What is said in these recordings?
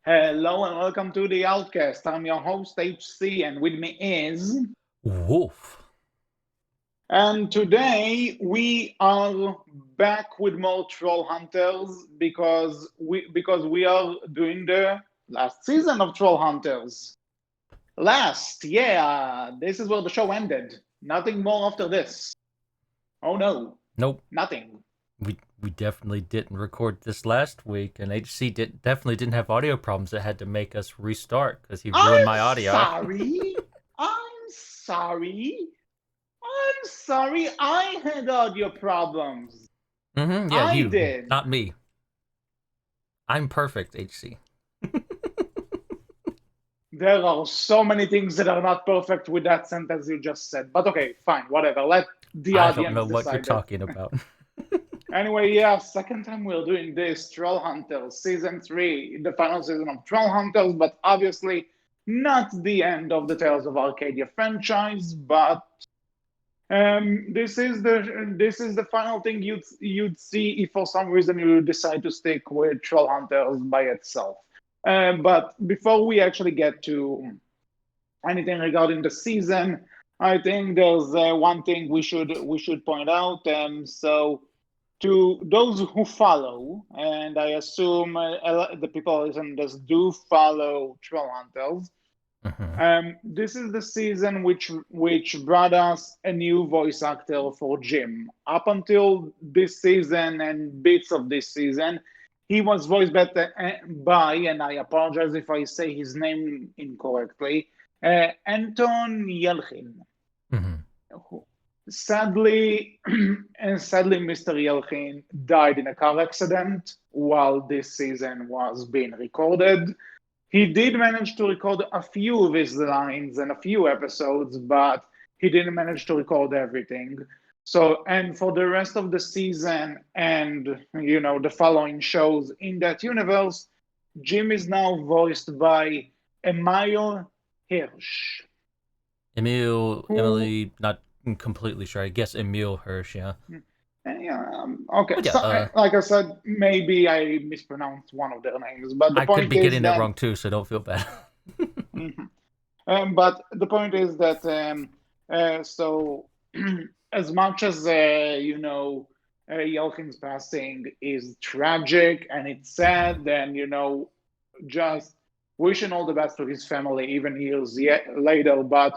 Hello and welcome to the Outcast. I'm your host HC, and with me is. Wolf. And today we are back with more Troll Hunters because we are doing the last season of Troll Hunters. This is where the show ended. Nothing more after this. Oh no, Nope. nothing. We definitely didn't record this last week, and HC definitely didn't have audio problems that had to make us restart because he ruined I'm my audio. sorry. I'm sorry. I'm sorry, I had audio problems. Yeah, I you, did. not me. I'm perfect, HC. There are so many things that are not perfect with that sentence you just said. But okay, fine, whatever. Let the I don't know audience what you're decide that. talking about. Anyway, yeah, second time we're doing this Troll Hunters season 3, the final season of Troll Hunters, but obviously not the end of the Tales of Arcadia franchise, but this is the final thing you'd see if for some reason you decide to stick with Troll Hunters by itself. But before we actually get to anything regarding the season, I think there's one thing we should point out. So to those who follow, and I assume the people listening to this do follow Troll Hunters. Mhm. This is the season which brought us a new voice actor for Jim. Up until this season and bits of this season, he was voiced by, and I apologize if I say his name incorrectly, Anton Yelchin. Mhm. Sadly, and sadly, Mr. Yelchin died in a car accident while this season was being recorded. He did manage to record a few of his lines and a few episodes, but he didn't manage to record everything. So, and for the rest of the season and the following shows in that universe, Jim is now voiced by Emile Hirsch, who Emily, not completely sure. I guess Emil Hirsch, yeah. yeah, okay. But yeah, So, like I said, maybe I mispronounced one of their names, but the I could point be is getting it that. wrong too, so don't feel bad. Mhm. But the point is that so as much as Yelkin's passing is tragic and it's Mhm. sad, then just wishing all the best to his family even years yet later. But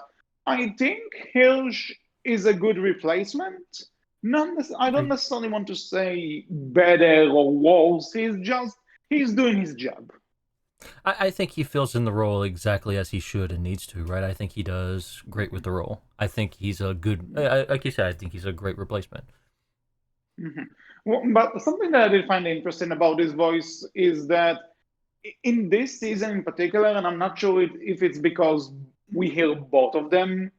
I think Hirsch is a good replacement. I don't Agree. necessarily want to say better or worse. He's doing his job. I think he fills in the role exactly as he should and needs to, right? I think he does great with the role. I think he's a good, like you said, I think he's a great replacement. Mhm. Well, but something that I did find interesting about his voice is that in this season in particular, and I'm not sure if it's because we hear both of them,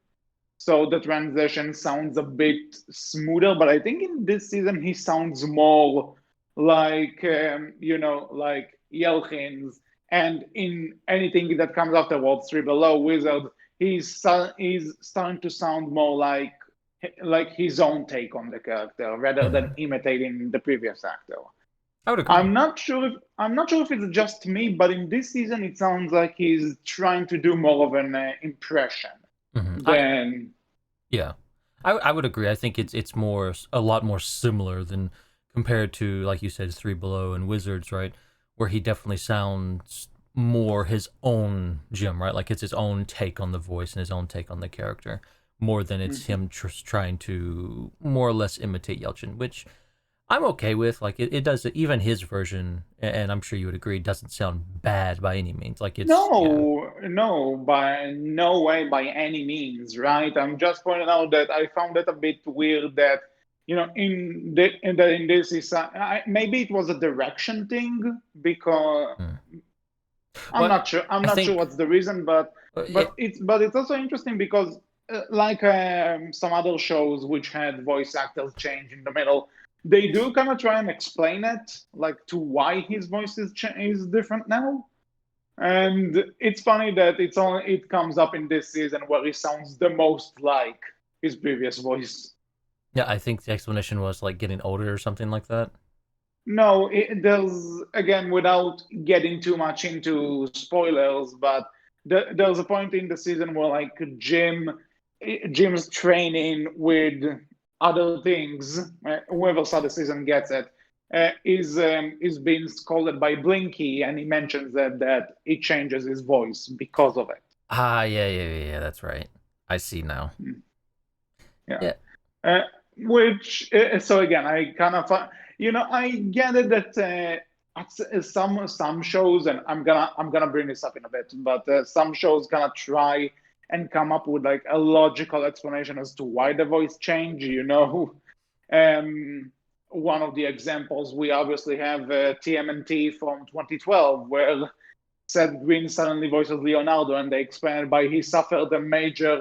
so the transition sounds a bit smoother. But I think in this season he sounds more like like Yelchin's, and in anything that comes afterwards, Three Below Wizard, he's starting to sound more like his own take on the character rather than Mhm. imitating the previous actor. I would agree. I'm not sure if it's just me, but in this season it sounds like he's trying to do more of an impression hmm I than. Yeah, I would agree. I think it's more a lot more similar than compared to like you said, Three Below and Wizards, right? Where he definitely sounds more his own Jim, right? Like it's his own take on the voice and his own take on the character, more than it's Mhm. him trying to more or less imitate Yelchin, which I'm okay with. Like it does even his version, and I'm sure you would agree, doesn't sound bad by any means. Like it's yeah. No, no, by no way, by any means, right? I'm just pointing out that I found it a bit weird that in this is maybe it was a direction thing because Hmm. I'm Well, not sure. I'm I not sure think what's the reason, but yeah, it's also interesting because like some other shows which had voice actors change in the middle, they do kind of try and explain it, like to why his voice is different now. And it's funny that it comes up in this season where he sounds the most like his previous voice. yeah, I think the explanation was like getting older or something like that. No, there's again without getting too much into spoilers, but there's a point in the season where like Jim's training with other things. Whoever saw the season gets it. Is being scolded by Blinky, and he mentions that he changes his voice because of it. Ah, yeah. That's right. I see now. Hmm. Yeah. Yeah. Uh, which so again, I kind of I get it that some shows, and I'm gonna bring this up in a bit, but some shows gonna try and come up with like a logical explanation as to why the voice change. One of the examples we obviously have TMNT from 2012, where Seth Green suddenly voices Leonardo, and they explain it by he suffered a major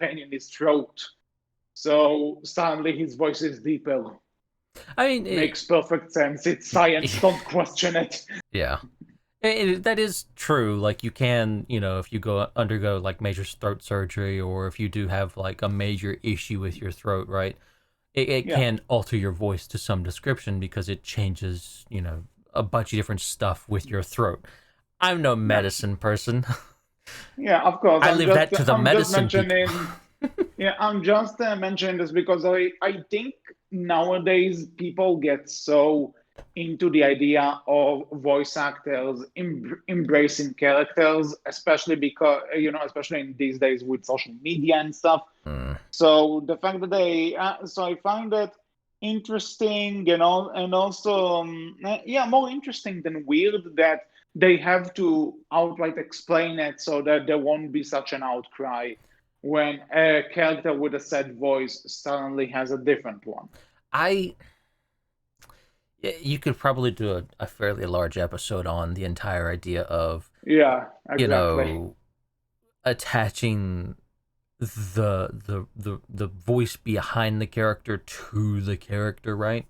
pain in his throat, so suddenly his voice is deeper. I mean, Makes perfect sense. It's science. Don't question it. yeah. That is true. Like you can, if you go undergo like major throat surgery, or if you do have like a major issue with your throat, right? It Yeah. can alter your voice to some description because it changes, a bunch of different stuff with your throat. I'm no Yeah. medicine person. Yeah. Of course. I leave that to the I'm just medicine people. mentioning. Yeah. I'm just mentioning this because I think nowadays people get so into the idea of voice actors embracing characters, especially because especially in these days with social media and stuff. Mm. So the fact that so I find that interesting, and also, yeah, more interesting than weird that they have to outright explain it so that there won't be such an outcry when a character with a sad voice suddenly has a different one. I You could probably do a fairly large episode on the entire idea of, Yeah, you exactly. know, attaching the voice behind the character to the character, right?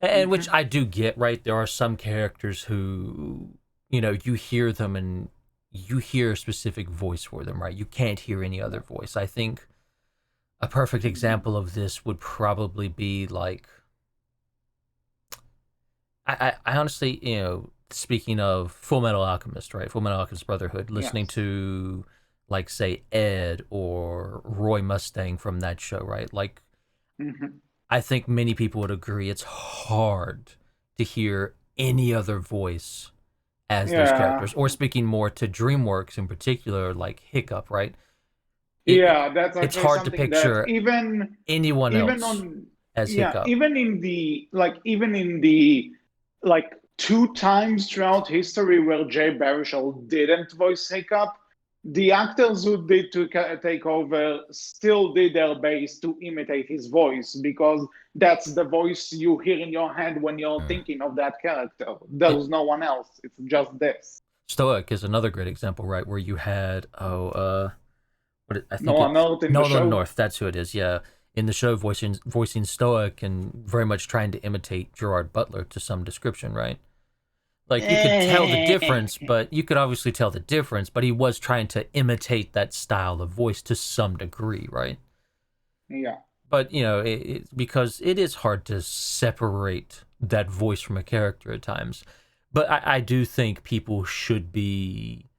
And which Hmm. I do get, right? There are some characters who, you hear them and you hear a specific voice for them, right? You can't hear any other voice. I think a perfect example of this would probably be like, I honestly, speaking of Full Metal Alchemist, right? Full Metal Alchemist Brotherhood, listening Yes. to, like, say, Ed or Roy Mustang from that show, right? Like, Hmm. I think many people would agree it's hard to hear any other voice as those Yeah. characters, or speaking more to DreamWorks in particular, like Hiccup, right? It Yeah, that's it's actually hard to something that picture even anyone even else on as yeah, Hiccup. even in the like two times throughout history where Jay Baruchel didn't voice Hiccup, the actors who did to take over still did their best to imitate his voice because that's the voice you hear in your head when you're Mm. thinking of that character. It, There's no one else. It's just this. Stoic is another great example, right? Where you had I No think one it's else in the Nolan show. North. That's who it is. Yeah, in the show, voicing Stoic and very much trying to imitate Gerard Butler to some description, right? Like you could tell the difference, but you could obviously tell the difference. But he was trying to imitate that style of voice to some degree, right? Yeah. But because it is hard to separate that voice from a character at times. But I do think people should be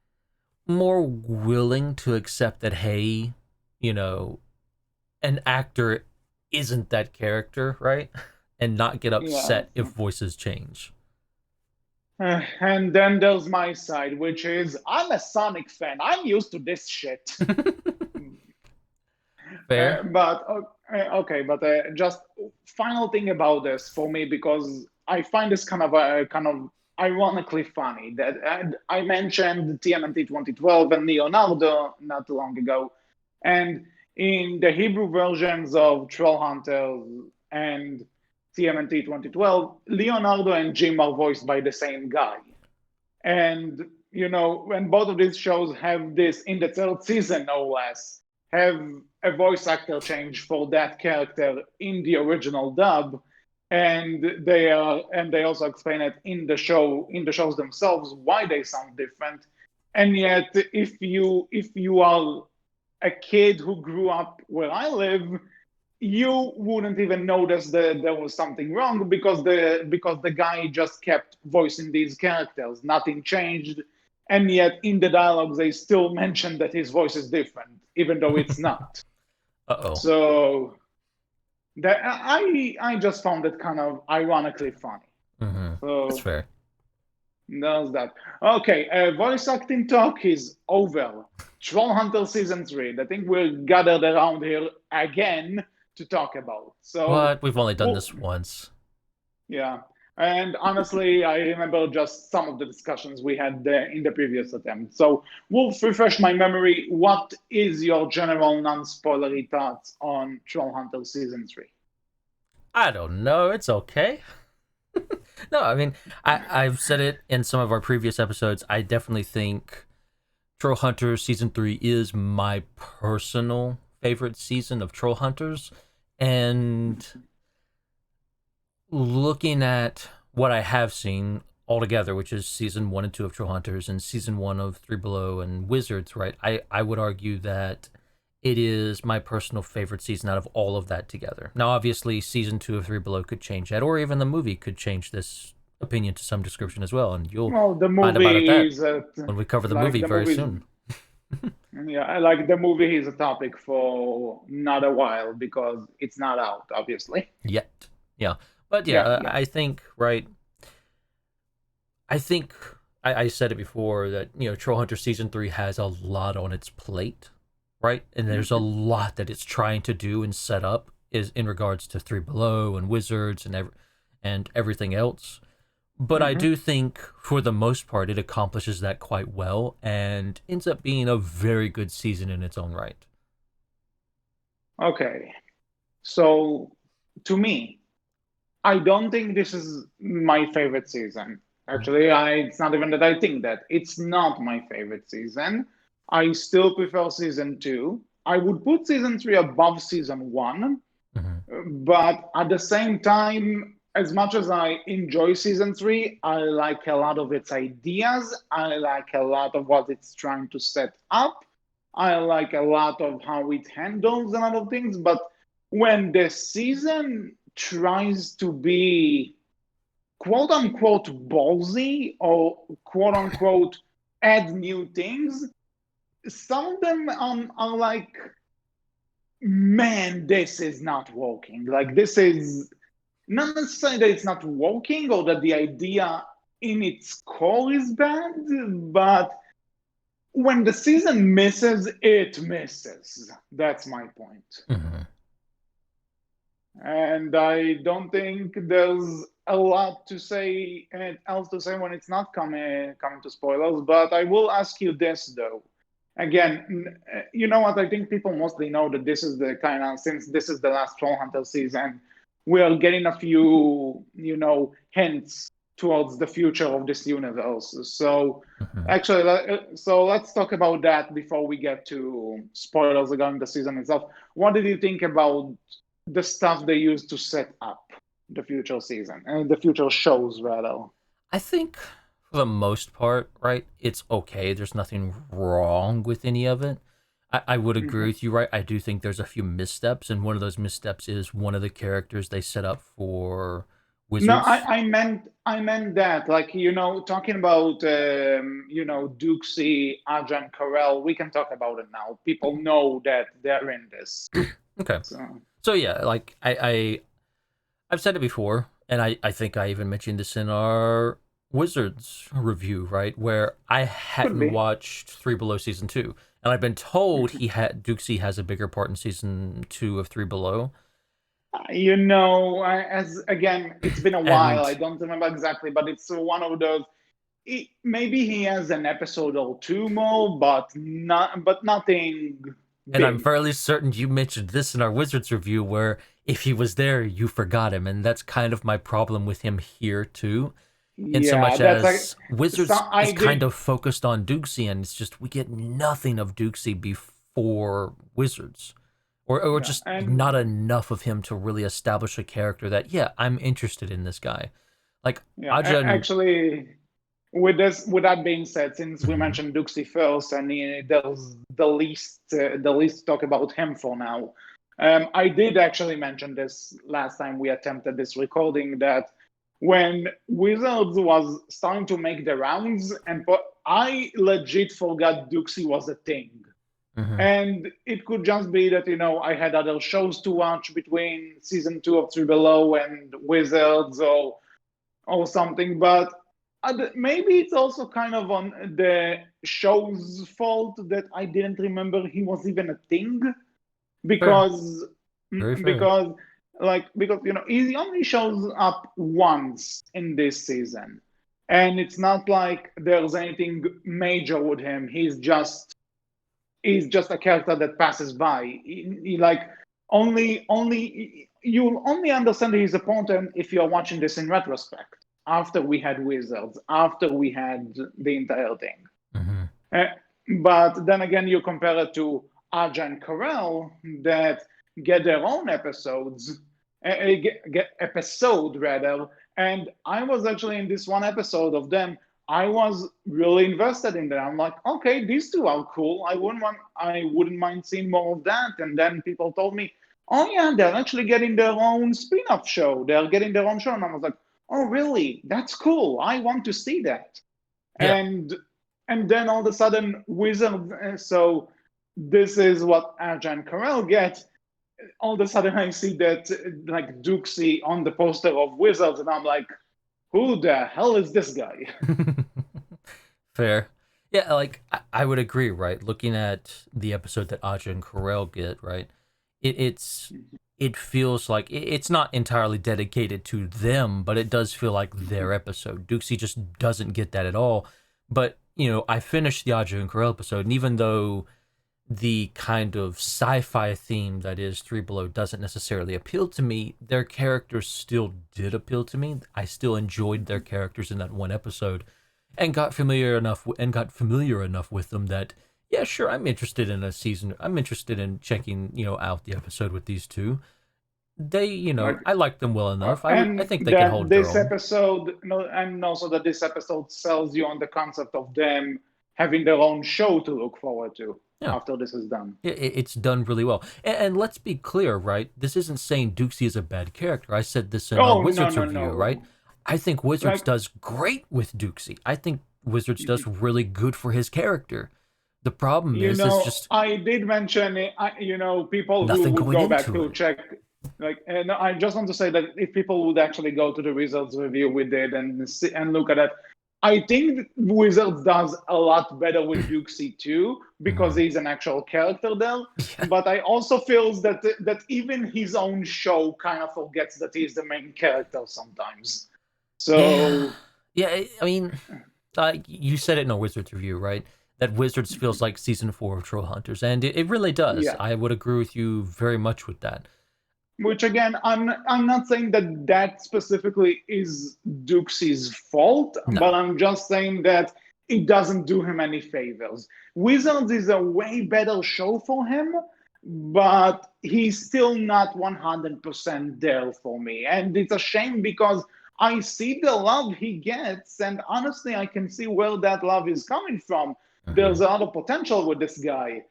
more willing to accept that, hey, you know, an actor isn't that character, right? And not get Yeah. upset if voices change. And then there's my side, which is I'm a Sonic fan. I'm used to this shit. Fair. Okay, but just final thing about this for me because I find this kind of ironically funny that I mentioned TMNT 2012 and Leonardo not too long ago, and in the Hebrew versions of Trollhunters and TMNT 2012, Leonardo and Jim are voiced by the same guy. And when both of these shows have this in the third season, no less, have a voice actor change for that character in the original dub, and they also explain it in the shows themselves why they sound different. And yet, if you are a kid who grew up where I live, you wouldn't even notice that there was something wrong because the guy just kept voicing these characters. Nothing changed, and yet in the dialogue they still mention that his voice is different, even though it's not. Uh-oh. So that I just found it kind of ironically funny. That's So fair. there's that. Okay, voice acting talk is over. Trollhunter season 3. I think we're gathered around here again to talk about. So, What? We've only done well, this once. yeah. And honestly, I remember just some of the discussions we had in the previous attempt. So, we'll refresh my memory. What is your general non-spoilery thoughts on Trollhunter season 3? I don't know. It's okay. No, I mean, I've said it in some of our previous episodes. I definitely think Trollhunters season 3 is my personal favorite season of Trollhunters, and looking at what I have seen altogether, which is season 1 and 2 of Trollhunters and season 1 of Three Below and Wizards, right? I would argue that it is my personal favorite season out of all of that together. Now, obviously, season 2 of Three Below could change that, or even the movie could change this opinion to some description as well, and you'll Well, the find about it movie that is when we cover the like movie the very movie's soon. yeah, like the movie is a topic for not a while because it's not out, obviously. Yet. Yeah. But yeah, Yeah, yeah. I think, right, I think I said it before that, Trollhunter season 3 has a lot on its plate, right? And there's a lot that it's trying to do and set up is in regards to Three Below and Wizards and everything else. But I do think, for the most part, it accomplishes that quite well and ends up being a very good season in its own right. Okay. So, to me, I don't think this is my favorite season. Actually, it's not even that I think that. It's not my favorite season. I still prefer season 2. I would put season 3 above season 1, but at the same time, as much as I enjoy season 3, I like a lot of its ideas. I like a lot of what it's trying to set up. I like a lot of how it handles a lot of things. But when the season tries to be quote unquote ballsy or quote unquote add new things, some of them are like, man, this is not working. Like, this is not necessarily that it's not working or that the idea in its core is bad, but when the season misses, it misses. That's my point. And I don't think there's a lot to say else to say when it's not coming to spoilers. But I will ask you this though. Again, you know what? I think people mostly know that this is the kind of, since this is the last Trollhunter season, we are getting a few, hints towards the future of this universe. So actually, so let's talk about that before we get to spoilers regarding the season itself. What did you think about the stuff they used to set up the future season and the future shows, rather? I think, for the most part, right, it's okay. There's nothing wrong with any of it. I would agree with you, right? I do think there's a few missteps, and one of those missteps is one of the characters they set up for Wizards. No, I meant that, like, talking about Duxie, Aja, and Carell. We can talk about it now. People know that they're in this. Okay. So yeah, like I've said it before, and I think I even mentioned this in our Wizards review, right? Where I hadn't watched Three Below season 2, and I've been told Duxie has a bigger part in season 2 of Three Below. Again, it's been a while. I don't remember exactly, but it's one of those. Maybe he has an episode or two more, but nothing big. And I'm fairly certain you mentioned this in our Wizards review, where if he was there, you forgot him, and that's kind of my problem with him here too. In so much as Wizards is kind of focused on Duxie, and it's just we get nothing of Duxie before Wizards, or just not enough of him to really establish a character that I'm interested in this guy. Like Aja, actually, with that being said, since we mentioned Duxie first, and there's the least talk about him for now, I did actually mention this last time we attempted this recording that when Wizards was starting to make the rounds, and I legit forgot Duxie was a thing. Hmm. And it could just be that, I had other shows to watch between season 2 of Three Below and Wizards or something. But maybe it's also kind of on the show's fault that I didn't remember he was even a thing Fair, because very fair. because because he only shows up once in this season, and it's not like there's anything major with him. He's just a character that passes by. He like only you'll only understand his important if you're watching this in retrospect, after we had Wizards, after we had the entire thing. Hmm. Uh, but then again, you compare it to Aja and Carell that get their own episodes, get episode rather. And I was actually in this one episode of them. I was really invested in them. I'm like, okay, these two are cool. I wouldn't mind seeing more of that. And then people told me, oh yeah, they're actually getting their own spin-off show. They're getting their own show, and I was like, oh really? That's cool. I want to see that. Yeah, And then all of a sudden Wizard, so this is what Arja and Carell get. All of a sudden I see that like Duxie on the poster of Wizards, and I'm like, who the hell is this guy? fair. Yeah, like I would agree, right? Looking at the episode that Aja and Carell get, right? It feels like it's not entirely dedicated to them, but it does feel like their episode. Duxie just doesn't get that at all. But I finished the Aja and Carell episode, and even though the kind of sci-fi theme that is Three Below doesn't necessarily appeal to me, their characters still did appeal to me. I still enjoyed their characters in that one episode, and got familiar enough with them that yeah, sure, I'm interested in a season. I'm interested in checking out the episode with these two. They, Like, I like them well enough. I and think they can that hold their this own. episode, no, and also that this episode sells you on the concept of them having their own show to look forward to Yeah, after this is done. it's done really well. And let's be clear, right? This isn't saying Dukesy is a bad character. I said this in our Oh no Wizards no review, right? no! I think Wizards Like does great with Dukesy. I think Wizards does really good for his character. The problem is just I did mention it, people who nothing would going go back into to it. check, and I just want to say that if people would actually go to the Wizards review we did and look at it, I think Wizards does a lot better with Duxie too because Mhm. he's an actual character there. Yeah. But I also feel that even his own show kind of forgets that he's the main character sometimes. Yeah. So Yeah, I mean, you said it in a Wizards review, right? That Wizards feels like season 4 of Trollhunters, and it really does. yeah. I would agree with you very much with that. Which again, I'm not saying that specifically is Duxie's fault, No. but I'm just saying that it doesn't do him any favors. Wizards is a way better show for him, but he's still not 100% there for me. And it's a shame because I see the love he gets, and honestly, I can see where that love is coming from. Hmm. There's a lot of potential with this guy.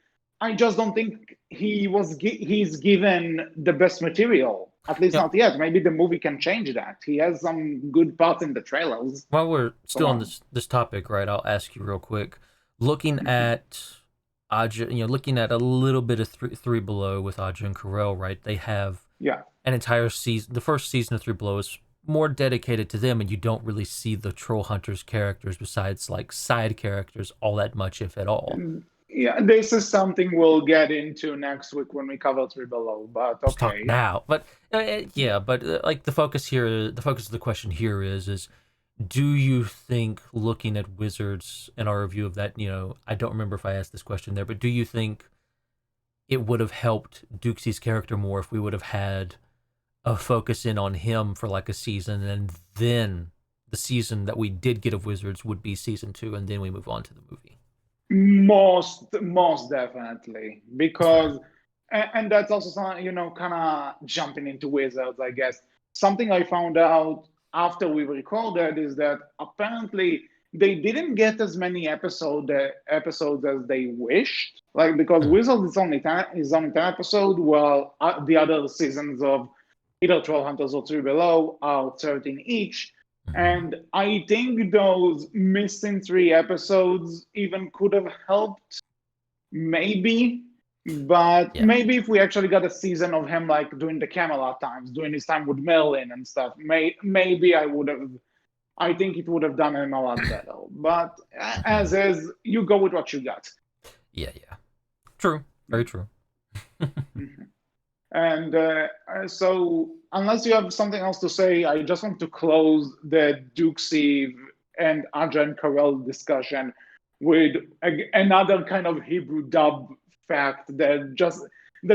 I just don't think he's given the best material. At least Yeah. not yet. Maybe the movie can change that. He has some good parts in the trailers. While we're Come still on on. this topic, right? I'll ask you real quick. Looking at Aja, looking at a little bit of three Below with Aja and Carell, right? They have Yeah. an entire season. The first season of Three Below is more dedicated to them, and you don't really see the Troll Hunters characters besides like side characters all that much, if at all. Yeah, this is something we'll get into next week when we cover Three Below, but Let's talk okay. now. But yeah, but like the focus of the question here is do you think looking at Wizards and our review of that, I don't remember if I asked this question there, but do you think it would have helped Duxie's character more if we would have had a focus in on him for like a season, and then the season that we did get of Wizards would be season 2, and then we move on to the movie? Most definitely. That's fair. Because and that's also something, kind of jumping into Wizards, I guess. Something I found out after we recorded is that apparently they didn't get as many episodes as they wished. Like because Hmm. Wizard is only 10 episodes, while the other seasons of either Trollhunters or Three Below are 13 each. Hmm. And I think those missing 3 episodes even could have helped, maybe. But Yeah. maybe if we actually got a season of him like doing the Camelot times, doing his time with Merlin and stuff, maybe I think it would have done him a lot better. But Hmm. as is, you go with what you got. Yeah. Yeah. True. Very true. Mhm. And so, unless you have something else to say, I just want to close the Duxie and Aja and Carell discussion with another kind of Hebrew dub fact that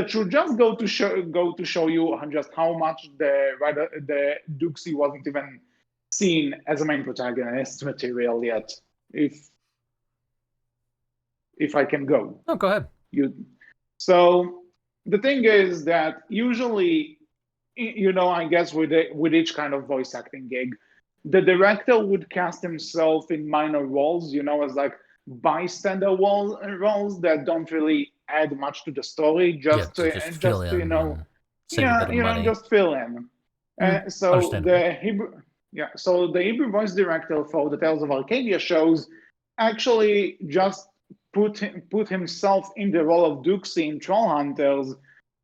should just go to show you just how much the Duxie wasn't even seen as a main protagonist material yet. If if I can go. Oh, go ahead. You so the thing is that usually, I guess with each kind of voice acting gig, the director would cast himself in minor roles, as like bystander roles that don't really add much to the story, Yeah, to just fill in and save a bit of money. just fill in. So Understandable. the Hebrew voice director for the Tales of Arcadia shows actually just put himself in the role of Duxie in Trollhunters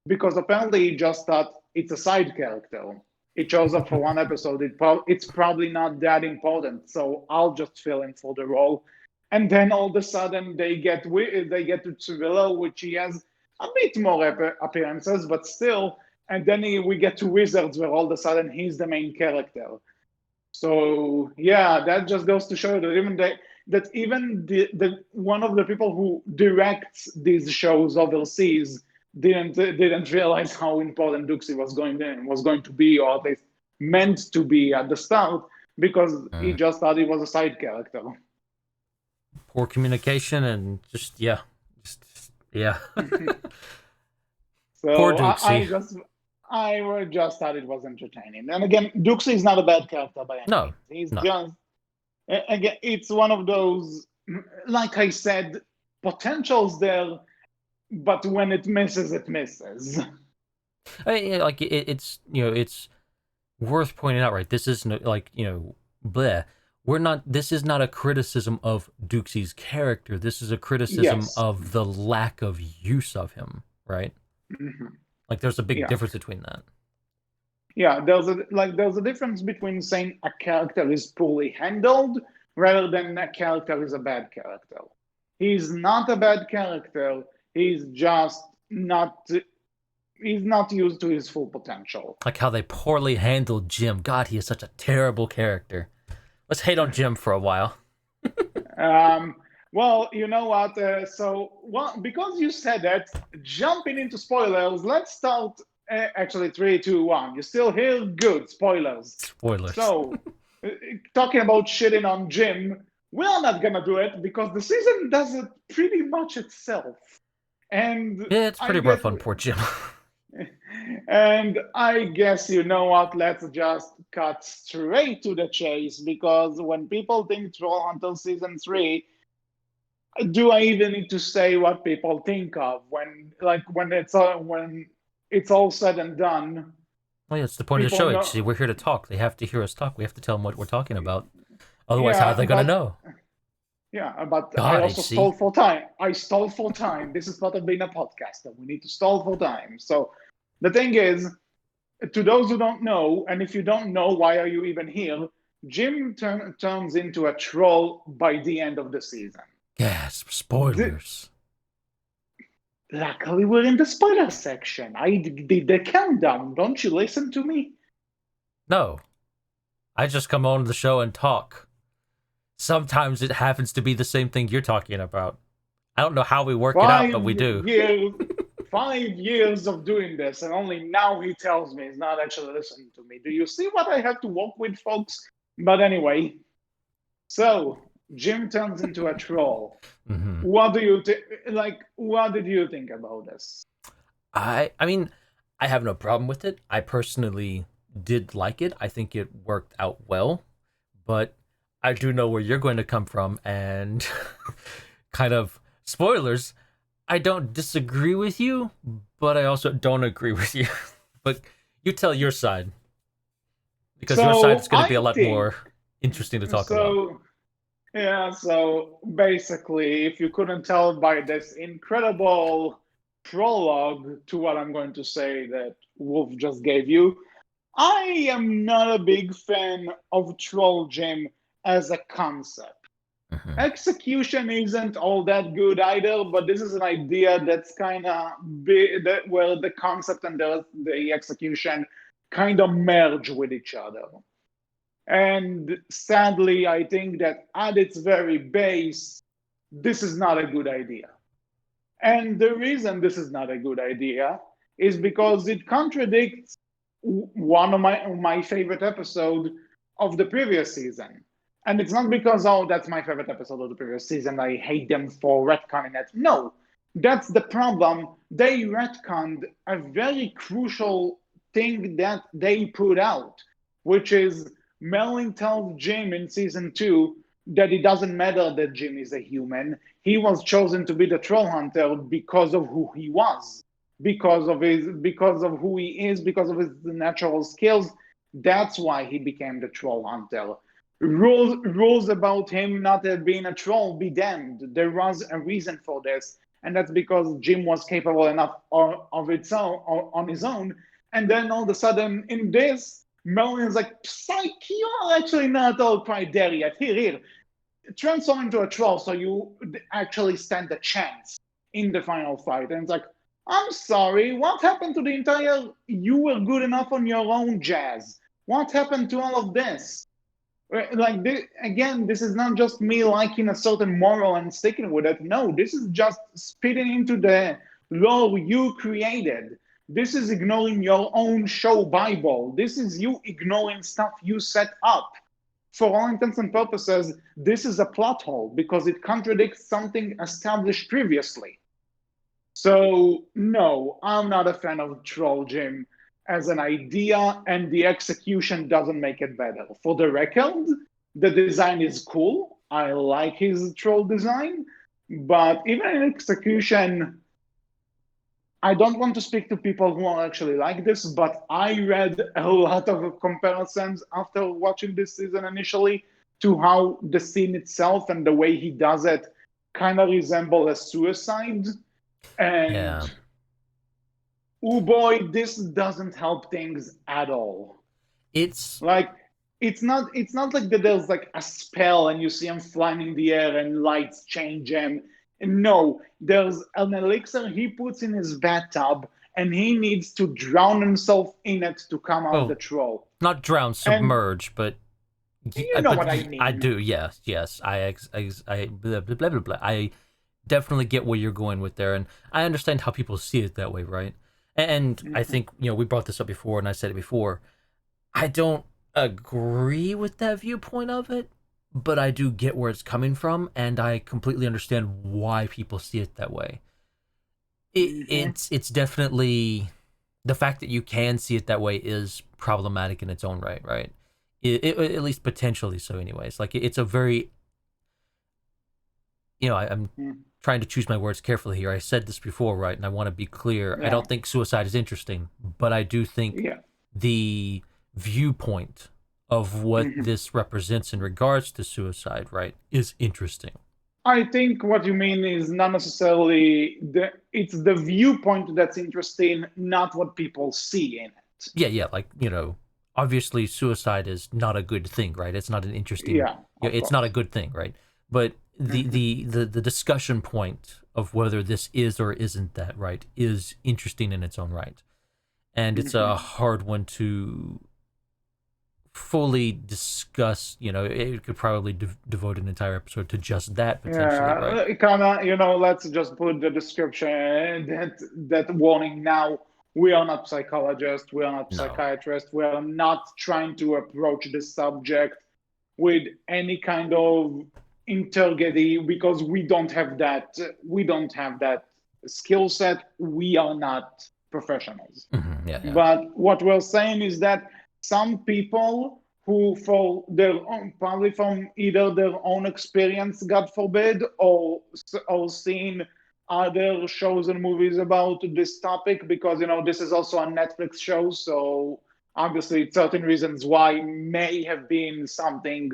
because apparently he just thought it's a side character. It shows up for one episode. It's probably not that important, so I'll just fill in for the role. And then all of a sudden they get to Civillo, which he has a bit more appearances, but still. And then we get to Wizards, where all of a sudden he's the main character. So yeah, that just goes to show that even the one of the people who directs these shows overseas didn't realize how important Duxie was going to be, or at least meant to be at the start, because he Mm. just thought he was a side character. Poor communication and just yeah. Poor So Dukesy. I just thought it was entertaining. And again, Duxie is not a bad character by any No, means. He's no. just again, it's one of those, like I said, potentials there, but when it misses, it misses. Like it's worth pointing out, right? This isn't like bleh. We're not. This is not a criticism of Dukesy's character. This is a criticism Yes. of the lack of use of him, right? Mhm. Like there's a big Yeah. difference between that. Yeah. There's a difference between saying a character is poorly handled rather than a character is a bad character. He's not a bad character. He's just not. He's not used to his full potential. Like how they poorly handled Jim. God, he is such a terrible character. Let's hate on Jim for a while. Um, well, you know what? Because you said that, jumping into spoilers, let's start. Actually, 3, 2, 1. You still here? Good. Spoilers. Spoilers. So, talking about shitting on Jim, we're not gonna do it because the season does it pretty much itself. And Yeah, it's I pretty guess rough on poor Jim. and I guess you know what? Let's just cut straight to the chase, because when people think Trollhunters season 3, do I even need to say what people think of when it's all said and done? Well, yeah, it's the point of the People show. know, We're here to talk. They have to hear us talk. We have to tell them what we're talking about. Otherwise, how are yeah, they going to but know? I God, also HC. stole for time. I stole for time. This is part of being a podcaster. We need to stall for time. So the thing is, to those who don't know, and if you don't know, why are you even here? Jim turns into a troll by the end of the season. Gasp. The, Spoilers. Luckily, we're in the spoiler section. I did the countdown. Don't you listen to me? No. I just come on the show and talk. Sometimes it happens to be the same thing you're talking about. I don't know how we work it out, Five but we do. years, 5 years of doing this, and only now he tells me he's not actually listening to me. Do you see what I have to work with, folks? But anyway, so Jim turns into a troll. Mm-hmm. What do you What did you think about this? I mean, I have no problem with it. I personally did like it. I think it worked out well, but I do know where you're going to come from, and kind of spoilers. I don't disagree with you, but I also don't agree with you. But you tell your side, because your side is So going to be a I lot think more interesting to talk about. so. Yeah, so basically, if you couldn't tell by this incredible prologue to what I'm going to say that Wolf just gave you, I am not a big fan of Troll Gym as a concept. Mm-hmm. Execution isn't all that good either, but this is an idea that's kind of that where the concept and the execution kind of merge with each other. And sadly, I think that at its very base, this is not a good idea. And the reason this is not a good idea is because it contradicts one of my favorite episode of the previous season. And it's not because, oh, that's my favorite episode of the previous season, I hate them for retconning it. No, that's the problem. They retconned a very crucial thing that they put out, which is Merlin tells Jim in season 2 that it doesn't matter that Jim is a human. He was chosen to be the troll hunter because of who he was, because of who he is, because of his natural skills. That's why he became the troll hunter. Rules about him not being a troll be damned. There was a reason for this, and that's because Jim was capable enough of its own on his own. And then all of a sudden, in this, Merlin is like, "Psych, you're actually not all quite there yet. Here, transform into a troll so you actually stand a chance in the final fight." And it's like, I'm sorry, what happened to the entire you were good enough on your own jazz? What happened to all of this? Like, again, this is not just me liking a certain moral and sticking with it. No, this is just spitting into the lore you created. This is ignoring your own show Bible. This is you ignoring stuff you set up. For all intents and purposes, this is a plot hole because it contradicts something established previously. So, no, I'm not a fan of Troll Gym as an idea, and the execution doesn't make it better. For the record, the design is cool. I like his troll design, but even in execution, I don't want to speak to people who are actually like this, but I read a lot of comparisons after watching this season initially to how the scene itself and the way he does it kind of resemble a suicide. Yeah, And oh boy, this doesn't help things at all. it's Like it's not like that there's like a spell and you see him flying in the air and lights change him. No, there's an elixir he puts in his bathtub and he needs to drown himself in it to come out the well, troll. not drown, And submerge, but you know what I I mean. do. Yes, yes. I blah, blah, blah, blah, blah. I definitely get where you're going with there, and I understand how people see it that way, right? And I Mhm. think we brought this up before, and I said it before. I don't agree with that viewpoint of it, but I do get where it's coming from, and I completely understand why people see it that way. Mhm. It's definitely the fact that you can see it that way is problematic in its own right, right? At least potentially so. Anyways, like it's a very I'm Mhm. trying to choose my words carefully here. I said this before, right? And I want to be clear. I Yeah. don't think suicide is interesting, but I do think Yeah. the viewpoint of what Mhm. this represents in regards to suicide, right, is interesting. I think what you mean is not necessarily it's the viewpoint that's interesting, not what people see in it. Yeah, yeah, like, obviously suicide is not a good thing, right? It's not an interesting, Yeah, of it's not a course. good thing, right? But Mhm. the discussion point of whether this is or isn't that right is interesting in its own right. And it's a Mhm. hard one to fully discuss. It could probably devote an entire episode to just that potentially, right? Yeah, kind of, let's just put the description that warning now. We are not psychologists, we are not No. psychiatrists, we are not trying to approach this subject with any kind of integrity because we don't have that skill set. We are not professionals. Yeah, yeah. But what we're saying is that some people who, for their own, probably from either their own experience, God forbid, or seen other shows and movies about this topic, because this is also a Netflix show, so obviously certain reasons why may have been something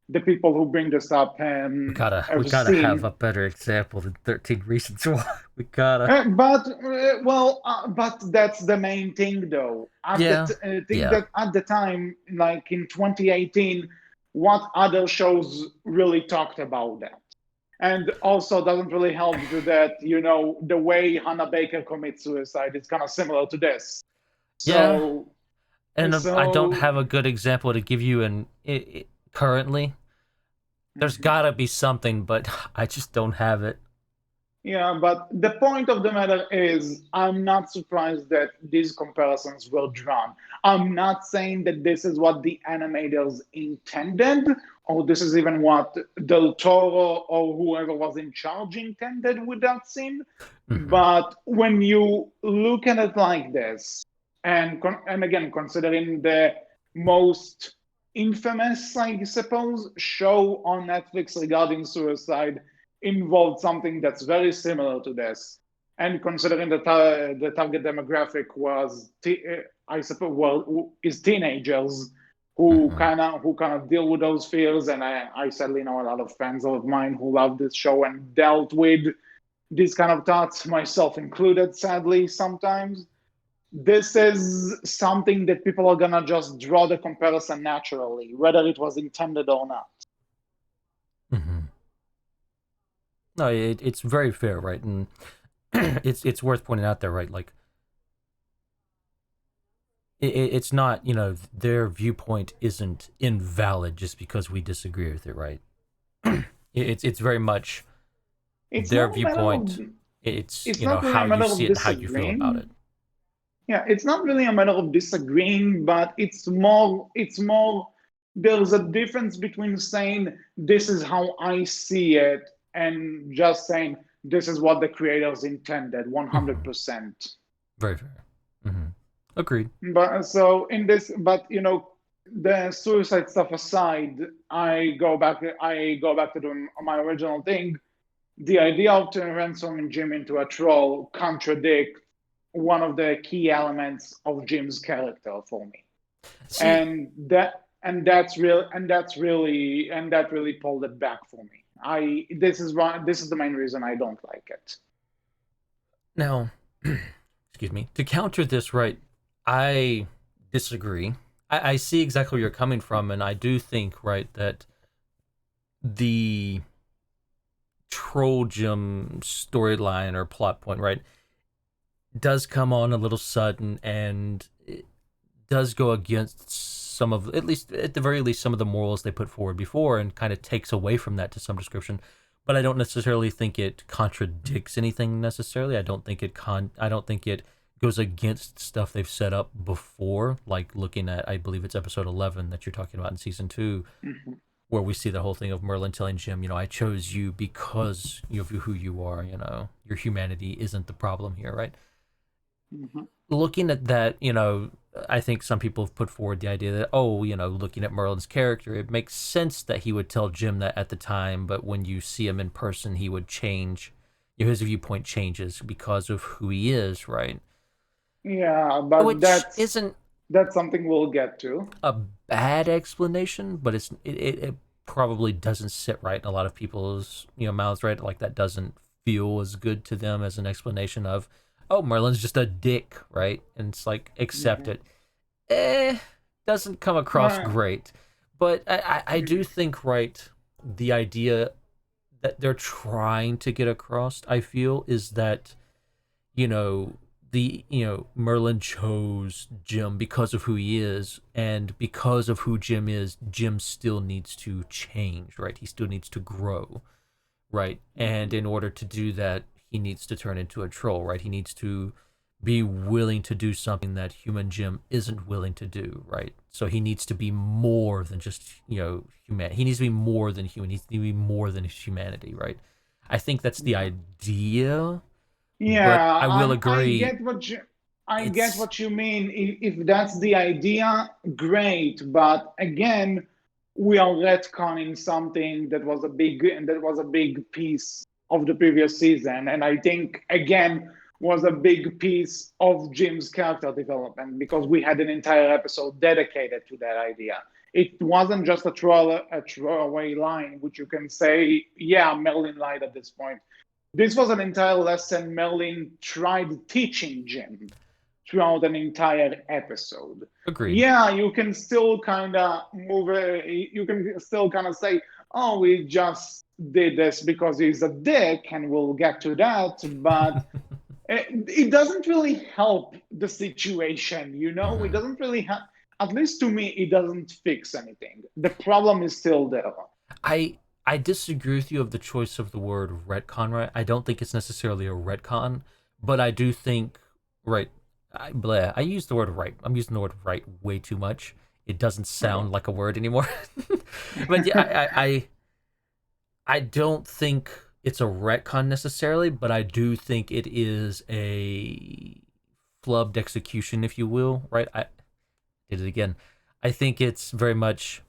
the people who bring this up We have gotta have seen. a better example than 13 Reasons Why. We gotta. But that's the main thing, though. At the Yeah. thing Yeah. that at the time, like in 2018, what other shows really talked about that? And also doesn't really help that the way Hannah Baker commits suicide is kind of similar to this. Yeah. So And I don't so have a good example to give you, and currently, there's mhm. gotta be something, but I just don't have it. Yeah, but the point of the matter is, I'm not surprised that these comparisons were drawn. I'm not saying that this is what the animators intended, or this is even what Del Toro or whoever was in charge intended with that scene. Hmm. But when you look at it like this, and again, considering the most infamous, I suppose, show on Netflix regarding suicide involved something that's very similar to this. And considering the target demographic was, I suppose, well, is teenagers Hmm. who kind of deal with those fears. And I sadly know a lot of friends of mine who love this show and dealt with these kind of thoughts, myself included, sadly, sometimes. This is something that people are gonna just draw the comparison naturally, whether it was intended or not. Hmm. No, it's very fair, right? And it's worth pointing out there, right? Like it's not, their viewpoint isn't invalid just because we disagree with it, right? It's very much It's their not a matter of viewpoint. It's it's not really how a you matter see of it and how you feel about it. disagreeing. Yeah, it's not really a matter of disagreeing, but it's more there's a difference between saying this is how I see it and just saying this is what the creators intended Hmm. 100%. Very fair. Hmm. Agreed. But so in this, but the suicide stuff aside, I go back to my original thing. The idea of transforming Jim into a troll contradicts one of the key elements of Jim's character for me, See, and that really pulled it back for me. This is the main reason I don't like it. now, excuse me. To counter this, right? I disagree. I see exactly where you're coming from, and I do think, right, that the Troll Gym storyline or plot point, right, does come on a little sudden and it does go against some of, at least at the very least, some of the morals they put forward before, and kind of takes away from that to some description. But I don't necessarily think it contradicts anything necessarily. I don't think it goes against stuff they've set up before, like looking at, I believe it's episode 11 that you're talking about in season 2, Mhm, where we see the whole thing of Merlin telling Jim, I chose you because of who you are, your humanity isn't the problem here, right? mhm. Looking at that, I think some people have put forward the idea that, oh, looking at Merlin's character, it makes sense that he would tell Jim that at the time, but when you see him in person, he would change. His viewpoint changes because of who he is, right? Yeah, but Which that's isn't that's something we'll get to. a bad explanation, but it probably doesn't sit right in a lot of people's mouths, right? Like that doesn't feel as good to them as an explanation of, oh, Merlin's just a dick, right? And it's like, accept Mhm. it. Doesn't come across Uh, great, but I do think, right, the idea that they're trying to get across, I feel, is that you know Merlin chose Jim because of who he is, and because of who Jim is, Jim still needs to change, right? He still needs to grow, right? And mhm. in order to do that, he needs to turn into a troll, right? He needs to be willing to do something that human Jim isn't willing to do, right? So he needs to be more than just, human. He needs to be more than human. He needs to be more than humanity, right? I think that's the Yeah. idea, but Yeah, I will I agree. get what I get it's what you mean. If that's the idea, great. But again, we are retconning something that was a big piece of the previous season, and I think again was a big piece of Jim's character development because we had an entire episode dedicated to that idea. It wasn't just a throwaway line, which you can say, yeah, Merlin lied at this point. This was an entire lesson Merlin tried teaching Jim throughout an entire episode. agreed. Yeah, you can still kind of move it, you can still kind of say, oh, we just did this because he's a dick, and we'll get to that, but it doesn't really help the situation, you know? It Mhm. doesn't really help. At least to me, it doesn't fix anything. The problem is still there. I I disagree with you of the choice of the word retcon. Right, I don't think it's necessarily a retcon, but I do think right. I use the word right. I'm using the word right way too much. It doesn't sound like a word anymore. But yeah, I don't think it's a retcon necessarily, but I do think it is a flubbed execution, if you will. Right, I did it again. I think it's very much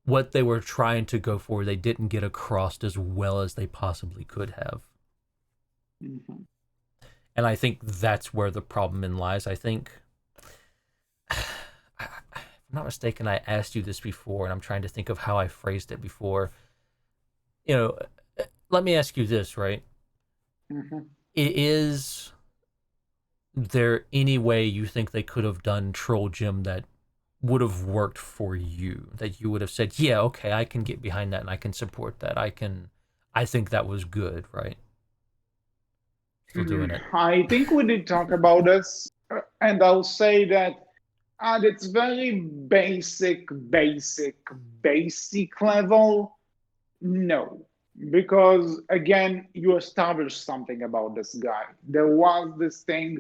what they were trying to go for. They didn't get across as well as they possibly could have. Mhm. And I think that's where the problem in lies. I think, if I'm not mistaken, I asked you this before, and I'm trying to think of how I phrased it before. You know, let me ask you this, right? Mhm. Is there any way you think they could have done Troll Jim that would have worked for you? That you would have said, yeah, okay, I can get behind that and I can support that. I think that was good, right? Still doing it. I think we did talk about this, and I'll say that at its very basic level, no. Because again, you established something about this guy. There was this thing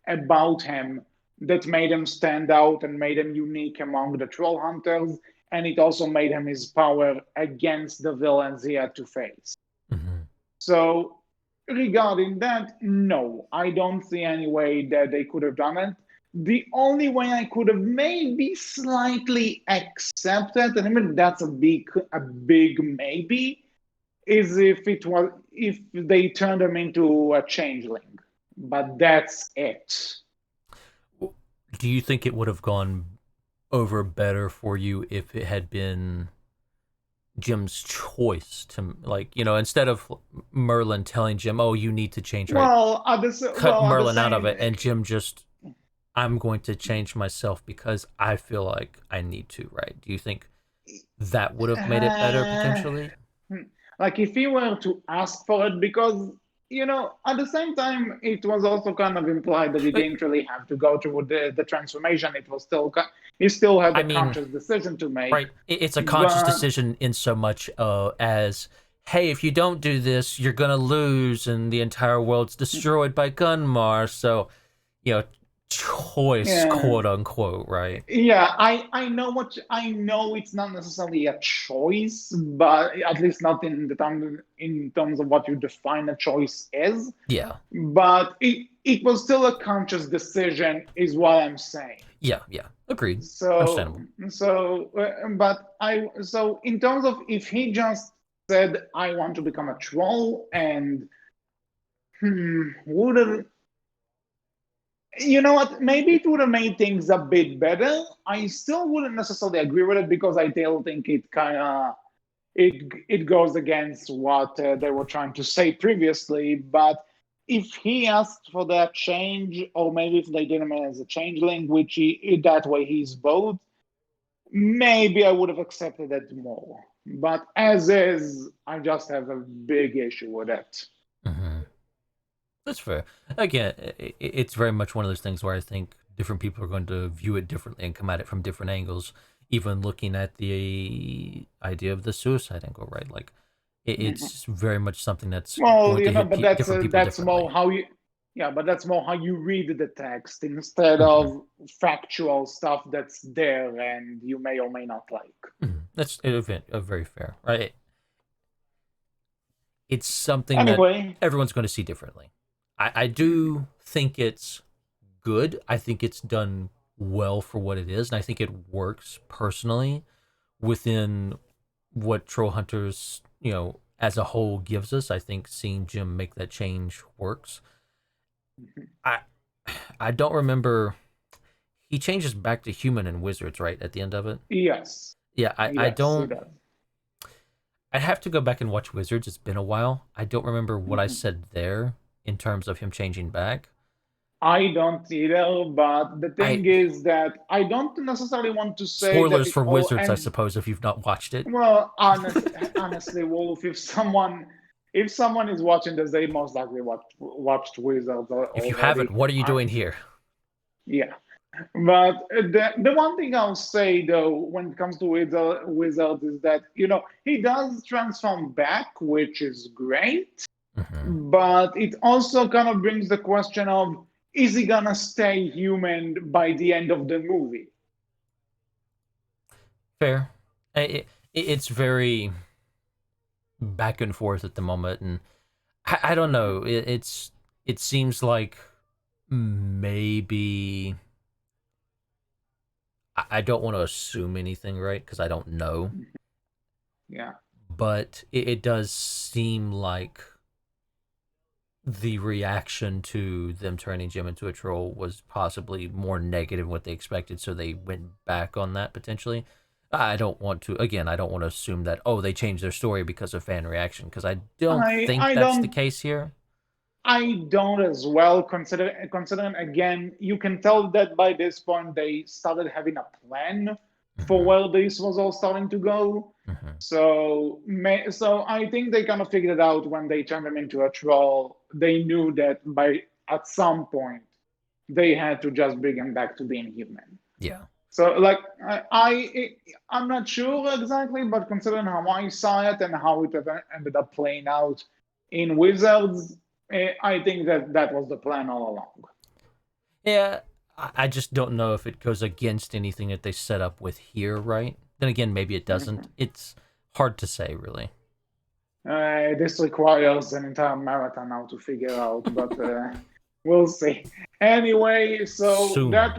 about him that made him stand out and made him unique among the troll hunters, and it also made him his power against the villains he had to face. Mm-hmm. So, regarding that, no, I don't see any way that they could have done it. The only way I could have maybe slightly accepted, and even that's a big maybe, is if they turned him into a changeling. But that's it. Do you think it would have gone over better for you if it had been Jim's choice to, like, instead of Merlin telling Jim, "Oh, you need to change," right? Cut At the Merlin out of same it, and Jim just, "I'm going to change myself because I feel like I need to," right? Do you think that would have made it better uh, potentially? like if he were to ask for it, because at the same time it was also kind of implied that he Like, didn't really have to go through the transformation. It was still he still had I a mean, conscious decision to make. right? It's a conscious But decision in so much as, hey, if you don't do this, you're gonna lose, and the entire world's destroyed by Gunmar. So, you know, choice, yeah, quote unquote, right? yeah, I know it's not necessarily a choice, but at least not in terms of what you define a choice as. Yeah, But it was still a conscious decision, is what I'm saying. yeah. Agreed. So, Understandable. so in terms of if he just said, I want to become a troll, and would have, you know what, maybe it would have made things a bit better. I still wouldn't necessarily agree with it because I still think it goes against what they were trying to say previously. But if he asked for that change, or maybe if they did him as a changeling, which that way he's both, maybe I would have accepted it more. But as is, I just have a big issue with it. Hmm. That's fair. Again, it's very much one of those things where I think different people are going to view it differently and come at it from different angles. Even looking at the idea of the suicide angle, right? Like, it's very much something that's Well, going to hit but different people that's more differently. how you, yeah, but that's more how you read the text instead Hmm. of factual stuff that's there and you may or may not like. That's very fair, right? It's something that Anyway, everyone's going to see differently. I do think it's good. I think it's done well for what it is, and I think it works personally within what Trollhunters, as a whole gives us. I think seeing Jim make that change works. I I don't remember. He changes back to human and wizards, right, at the end of it? Yes. Yeah, I Yes, he don't. does. I'd have to go back and watch Wizards. It's been a while. I don't remember what I Mhm. said there in terms of him changing back. I don't either, but the I thing is that I don't necessarily want to say that Spoilers it for all Wizards, I ends. suppose, if you've not watched it. Well, honestly, Wolf, if someone is watching this, they most likely watched Wizards If you haven't, already. what are you doing here? Yeah, but the one thing I'll say though, when it comes to Wizards, is that he does transform back, which is great, Hmm. but it also kind of brings the question of, is he gonna stay human by the end of the movie? Fair. It's very back and forth at the moment, and I don't know. It seems like maybe I don't want to assume anything, right? Because I don't know, Yeah. but it does seem like the reaction to them turning Jim into a troll was possibly more negative than what they expected, so they went back on that potentially. I don't want to, again, I don't want to assume that, oh, they changed their story because of fan reaction, because I don't I think I that's the don't case here. I don't as well, considering again, you can tell that by this point they started having a plan for Hmm. where this was all starting to go. Hmm. So I think they kind of figured it out when they turned him into a troll. They knew that by at some point they had to just bring him back to being human. Yeah. So like I'm not sure exactly, but considering how I saw it and how it ended up playing out in Wizards, I think that that was the plan all along. Yeah, I just don't know if it goes against anything that they set up with here, right? Then again, maybe it doesn't. Mhm. It's hard to say, really. This requires an entire marathon now to figure out, but we'll see. Anyway, so Soon. this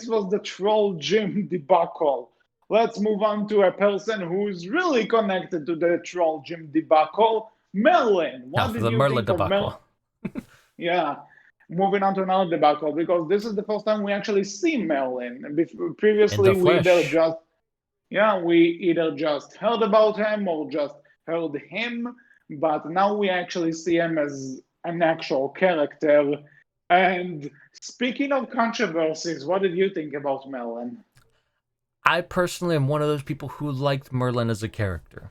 was the Troll Gym debacle. Let's move on to a person who's really connected to the Troll Gym debacle, Merlin. Now, What for did the you Merlin think of debacle. Yeah, moving on to another debacle, because this is the first time we actually see Merlin. In the Previously, flesh. we either just heard about him or just heard him, but now we actually see him as an actual character. And speaking of controversies, what did you think about Merlin? I personally am one of those people who liked Merlin as a character.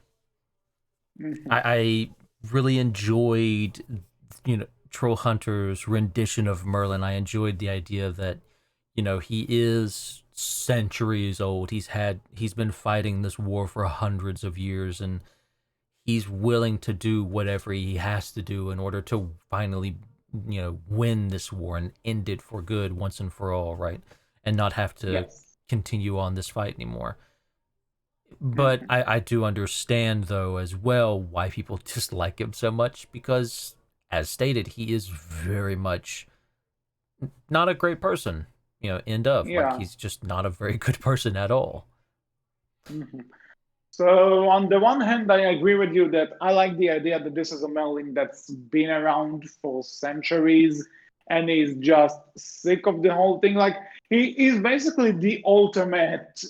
Mhm. I really enjoyed, Trollhunter's rendition of Merlin. I enjoyed the idea that, he is centuries old. He's been fighting this war for hundreds of years, and he's willing to do whatever he has to do in order to finally, win this war and end it for good once and for all, right? And not have to Yes. continue on this fight anymore. But Mhm. I do understand, though, as well, why people dislike him so much because, as stated, he is very much not a great person. End of. Like, Yeah. he's just not a very good person at all. Mhm. So on the one hand, I agree with you that I like the idea that this is a Merlin that's been around for centuries and is just sick of the whole thing. Like he is basically the ultimate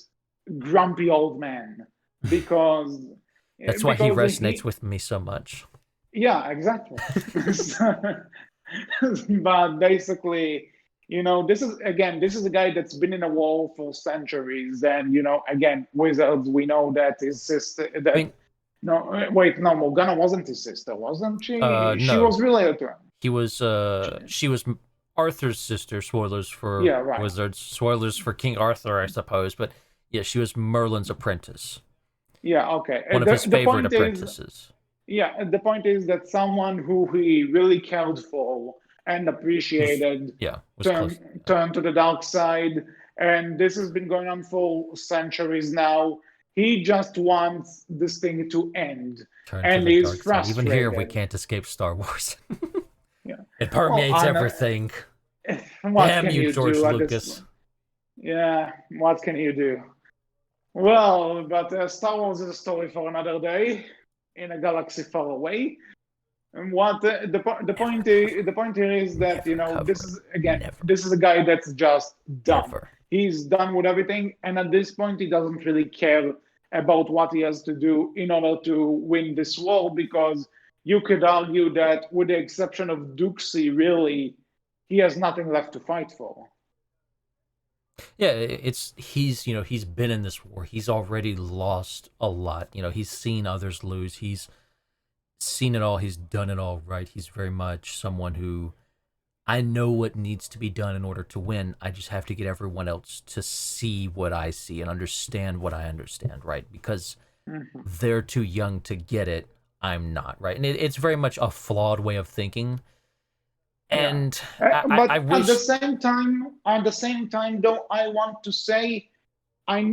grumpy old man because That's why he because resonates he with me so much. yeah, exactly. But basically, this is a guy that's been in a war for centuries, and again, Wizards. We know that his sister. I That mean, no, wait, no, Morgana wasn't his sister, wasn't she? She no. was related to him. She was Arthur's sister. Spoilers for Yeah, right. Wizards. Spoilers for King Arthur, I suppose. But yeah, she was Merlin's apprentice. Yeah, okay. One of The his the favorite point is, apprentices. yeah, the point is that someone who he really cared for and Was appreciated Yeah, was close. Yeah. turned to the dark side, and this has been going on for centuries now. He just wants this thing to end, Turn to and the he's dark side. Even here, we frustrated. can't escape Star Wars. Yeah. It Well, permeates everything. what Damn can you, you George do at this? Lucas. Yeah, what can you do? Well, but Star Wars is a story for another day in a galaxy far away. And what the point here is that Never cover this it. is again Never. this is a guy that's just done. Never. He's done with everything, and at this point, he doesn't really care about what he has to do in order to win this war, because you could argue that, with the exception of Duxie, really, he has nothing left to fight for. Yeah, he's been in this war. He's already lost a lot. He's seen others lose. He's seen it all. He's done it all, right? He's very much someone who, I know what needs to be done in order to win. I just have to get everyone else to see what I see and understand what I understand, right? Because Mhm. they're too young to get it. I'm not, right? And it's very much a flawed way of thinking. Yeah. And I But wish. at the same time, though, I want to say,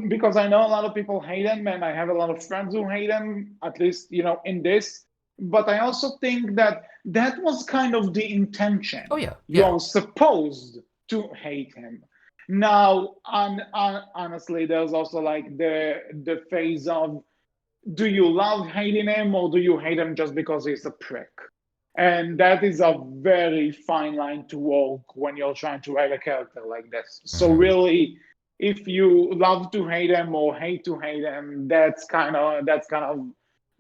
because I know a lot of people hate him, and I have a lot of friends who hate him, at least in this. But I also think that that was kind of the Oh intention. yeah, yeah. You're supposed to hate him. Now, honestly, there's also like the phase of, do you love hating him, or do you hate him just because he's a prick? And that is a very fine line to walk when you're trying to write a character like this. So Mhm. really, if you love to hate him or hate to hate him, that's kind of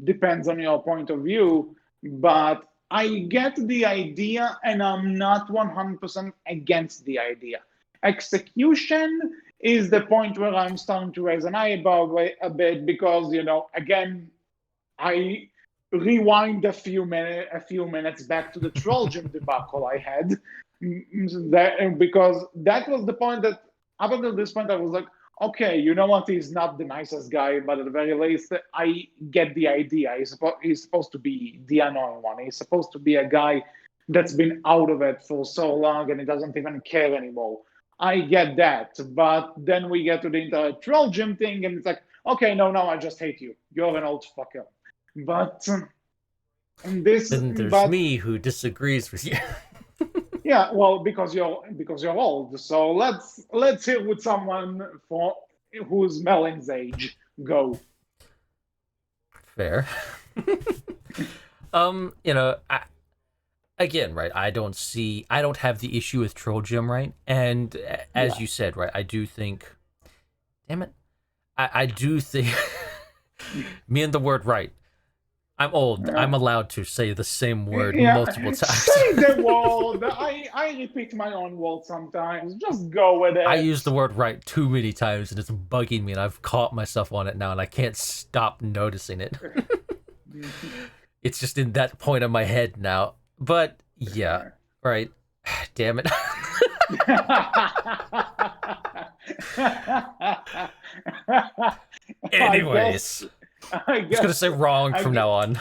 depends on your point of view. But I get the idea, and I'm not 100% against the idea. Execution is the point where I'm starting to raise an eyebrow a bit, because again, I rewind a few minutes back to the Troll Gym debacle I had, because that was the point that, up until this point, I was like, okay, you know what? He's not the nicest guy, but at the very least, I get the idea. He's supposed to be the annoying one. He's supposed to be a guy that's been out of it for so long and he doesn't even care anymore. I get that, but then we get to the entire Troll Gym thing, and it's like, okay, no, I just hate you. You're an old fucker. But Then there's but me who disagrees with you. yeah, well, because you're old. So let's hear with someone for who's Melon's age. Go. Fair. Again, right? I don't have the issue with Troll Gym, right? And as Yeah. you said, right? I do think, damn it, I do think me and the word right. I'm old. Yeah. I'm allowed to say the same word Yeah. multiple times. Say the word. I repeat my own word sometimes. Just go with I it. use the word right too many times and it's bugging me, and I've caught myself on it now and I can't stop noticing it. It's just in that point of my head now. But yeah, right. Damn it. Anyways, I I'm just gonna guess say wrong I from guess, now on.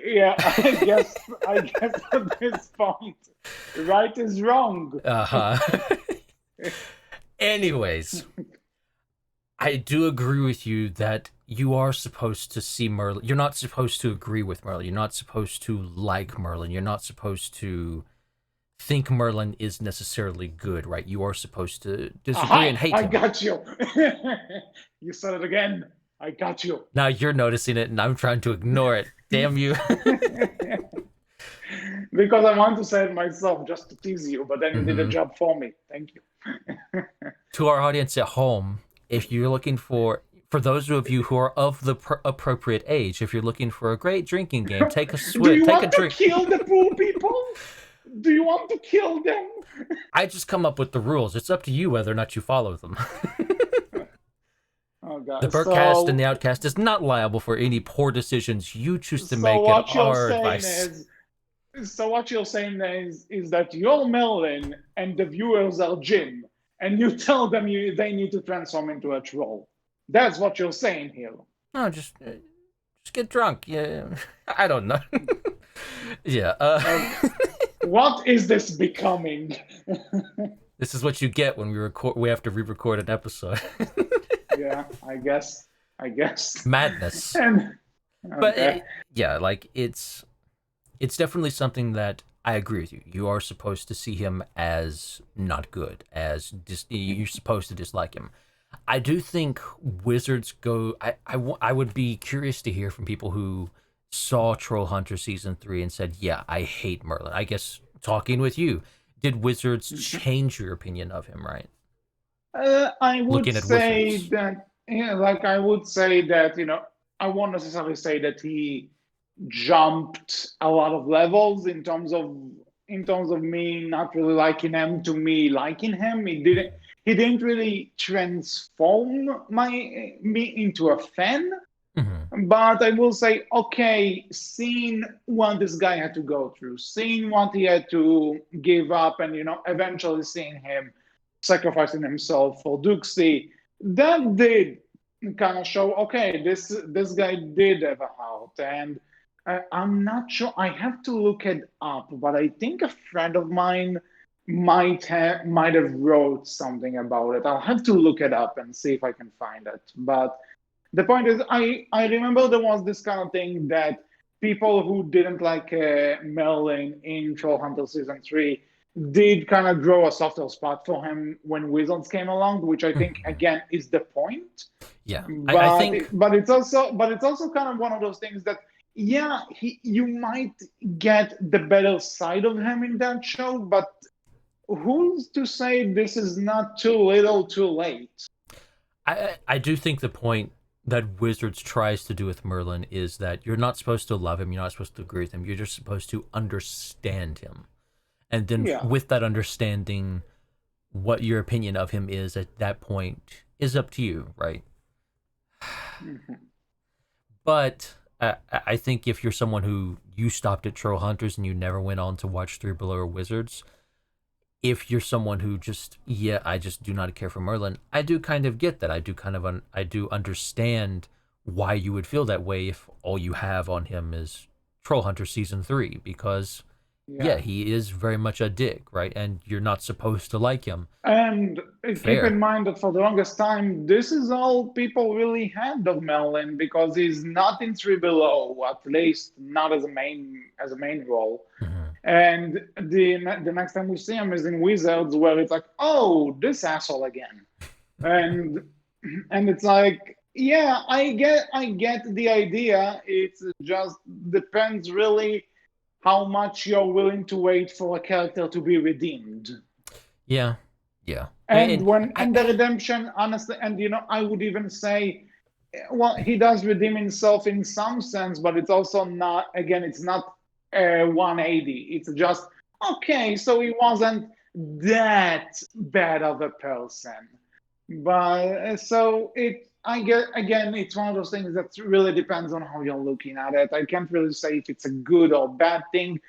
yeah, I guess at this point, right is wrong. Uh-huh. Anyways, I do agree with you that you are supposed to see Merlin. You're not supposed to agree with Merlin. You're not supposed to like Merlin. You're not supposed to think Merlin is necessarily good, right? You are supposed to disagree and Aha! hate I him. got you. You said it again. I got you. Now you're noticing it and I'm trying to ignore it. Damn you. Because I want to say it myself just to tease you, but then you did a Hmm. job for me. Thank you. To our audience at home, if you're looking for those of you who are of the appropriate age, if you're looking for a great drinking game, take a Do swig, you take a want to drink. kill the poor people? Do you want to kill them? I just come up with the rules. It's up to you whether or not you follow them. Oh The God. Berkcast and the Outcast is not liable for any poor decisions you choose to So make at what you're our saying advice. is that you're Melvin and the viewers are Jim, and you tell them they need to transform into a troll. That's what you're saying here. No, just get drunk. Yeah, I don't know. Yeah. What is this becoming? This is what you get when we record. We have to re-record an episode. Yeah, I guess. Madness. And But okay. yeah, like it's definitely something that I agree with you. You are supposed to see him as not good, you're supposed to dislike him. I do think Wizards go. I would be curious to hear from people who saw Trollhunter season 3 and said, "Yeah, I hate Merlin." I guess talking with you, did Wizards change your opinion of him? Right? I would Looking at say Wizards. that, yeah, like I would say that, I won't necessarily say that he jumped a lot of levels in terms of me not really liking him to me liking him. He didn't really transform me into a fan. Hmm. But I will say, okay, seeing what this guy had to go through, seeing what he had to give up, and eventually seeing him sacrificing himself for Duxie, that did kind of show, okay, this guy did have a heart. And I'm not sure. I have to look it up, but I think a friend of mine might have wrote something about it. I'll have to look it up and see if I can find it. But the point is, I remember there was this kind of thing that people who didn't like Merlin in Trollhunter season 3 did kind of grow a softer spot for him when Wizards came along, which I think Hmm. again is the point. Yeah, I But think. it's also kind of one of those things that, yeah, you might get the better side of him in that show, but who's to say this is not too little too late? I do think the point that Wizards tries to do with Merlin is that you're not supposed to love him, you're not supposed to agree with him, you're just supposed to understand him. And then Yeah. with that understanding, what your opinion of him is at that point is up to you, right? Mhm. But I think if you're someone who you stopped at Troll Hunters and you never went on to watch Three Below or Wizards, if you're someone who just, yeah, I just do not care for Merlin, I do kind of get that. I do kind of I do understand why you would feel that way if all you have on him is Troll Hunter season 3, because yeah, Yeah. he is very much a dick, right? And you're not supposed to like him. And keep in Fair. mind that for the longest time, this is all people really had of Merlin because he's not in Three Below, at least not as a main role. Hmm. And the next time we see him is in Wizards, where it's like, oh, this asshole again, and and it's like, yeah, I get the idea. It just depends really how much you're willing to wait for a character to be redeemed. Yeah, yeah, And when I and the redemption, honestly, and I would even say, well, he does redeem himself in some sense, but it's also not. Again, it's not 180. It's just okay. So he wasn't that bad of a person, but so it. I get again. It's one of those things that really depends on how you're looking at it. I can't really say if it's a good or bad thing.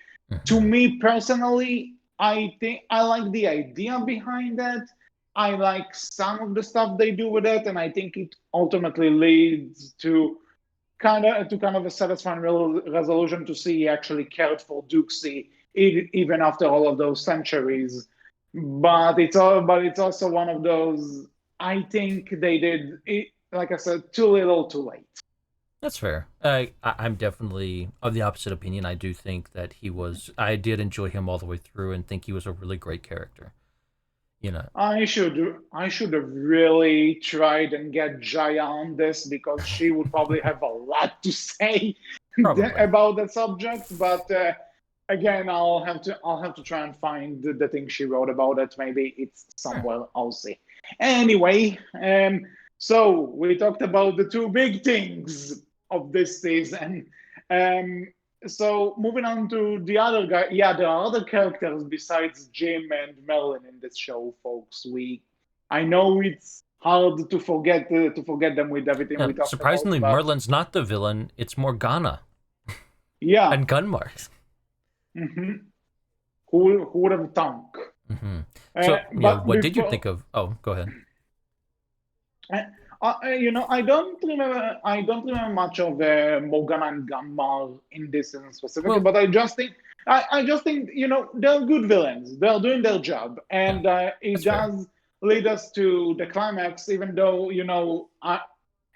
To mhm. me personally, I think I like the idea behind that. I like some of the stuff they do with it, and I think it ultimately leads to kind of a satisfying resolution to see he actually cared for Duxie even after all of those centuries. But it's also one of those. I think they did it, like I said, too little, too late. That's fair. I'm definitely of the opposite opinion. I do think that he was. I did enjoy him all the way through, and think he was a really great character. You know, I should have really tried and get Jaya on this because she would probably have a lot to say probably. about the subject. But again, I'll have to try and find the thing she wrote about it. Maybe it's Sure. somewhere. I'll see. Anyway, so we talked about the two big things of this season. Um, so moving on to the other guy, yeah, there are other characters besides Jim and Merlin in this show, folks. I know it's hard to forget them with everything Yeah, we talked about, surprisingly, but Merlin's not the villain. It's Morgana yeah, and Gunmark. hmm who would have thunk? Hmm. Uh, So, but what did you before, think of? Oh, go ahead. I don't remember much of Morgan and Gunmar in this season specifically, Well, but I just think they're good villains. They're doing their job, yeah, and it that's fair. does lead us to the climax. Even though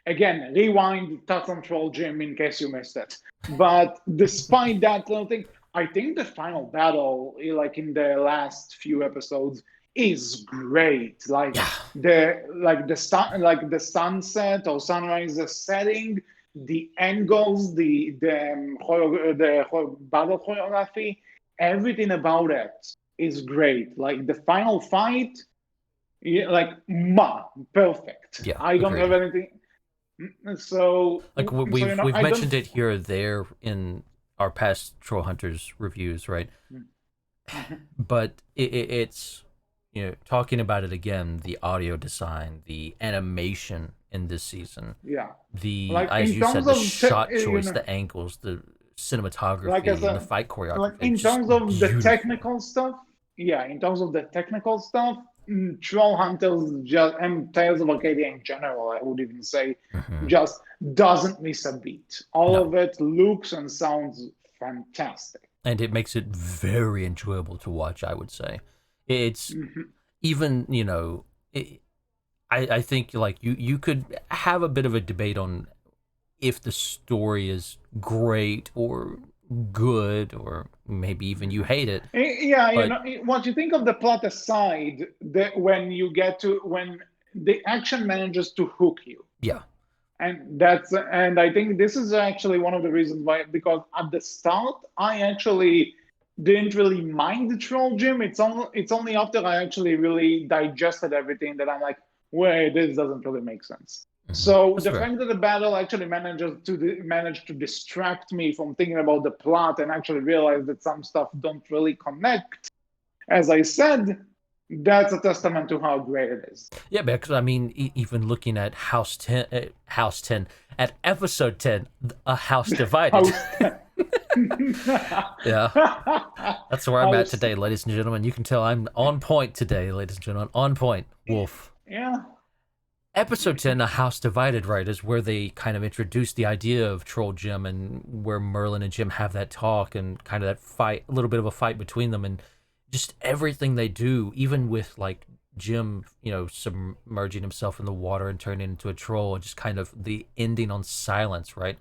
again, rewind, touch on Troll Jim in case you missed it. But despite that little thing, I think the final battle, like in the last few episodes, is great. Yeah, The sunset or sunrise setting, the angles, the battle choreography, everything about it is great. Like the final fight, yeah, like perfect. yeah, I don't have agreed. anything. So Like so you know, we've I don't. mentioned it here or there in our past Trollhunters reviews, right? Mhm. But it's talking about it again, the audio design, the animation in this season, Yeah, the like as in you said, terms the of shot you choice, know, the angles, the like as cinematography, and the a fight like choreography, in just terms of the beautiful. technical stuff, yeah, in terms of the technical stuff, Troll Hunters just and Tales of Arcadia in general, I would even say, Hmm. just doesn't miss a beat. All No, of it looks and sounds fantastic. and it makes it very enjoyable to watch. I would say it's Hmm. even it, I think like you could have a bit of a debate on if the story is great or good or maybe even you hate it, Yeah, but what you think of the plot aside, when the action manages to hook you, yeah, and I think this is actually one of the reasons why, because at the start I actually didn't really mind the troll gym. It's only after I actually really digested everything that I'm like, wait, this doesn't really make sense. So that's the fair. fact that the battle actually manage to distract me from thinking about the plot and actually realize that some stuff don't really connect, as I said, that's a testament to how great it is. Yeah, because I mean, even looking at House 10, at episode 10, a house divided. House Yeah, that's where I'm at House, today, ladies and gentlemen. You can tell I'm on point today, ladies and gentlemen. On point, Wolf. yeah. Episode 10, a house divided, right, is where they kind of introduce the idea of Troll Jim and where Merlin and Jim have that talk and kind of that fight, a little bit of a fight between them, and just everything they do, even with like Jim, submerging himself in the water and turning into a troll, and just kind of the ending on silence, right?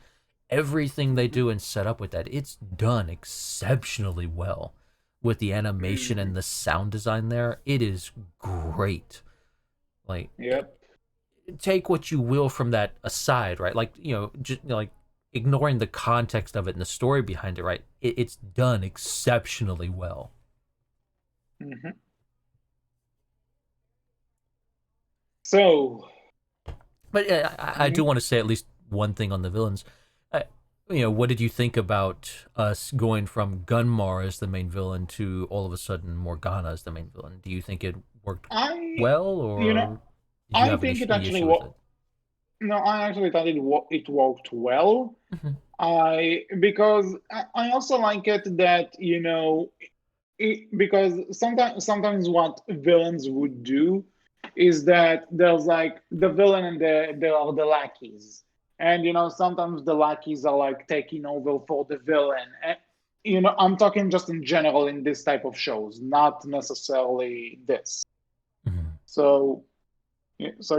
Everything they do and set up with that, it's done exceptionally well with the animation and Mhm. the sound design there. It is great. Like, Yep. take what you will from that aside, right? Like, just like ignoring the context of it and the story behind it, right? It's done exceptionally well. Mhm. So, But I do mm, want to say at least one thing on the villains. Uh, what did you think about us going from Gunmar as the main villain to all of a sudden Morgana as the main villain? Do you think it worked I, well, you know, or did you I have think it any actually issue with it? no, I actually thought it worked well. Hmm. Because I also like it that because sometimes what villains would do is that there's like the villain and there are the lackeys, and sometimes the lackeys are like taking over for the villain. And, I'm talking just in general in this type of shows, not necessarily this. Hmm. So so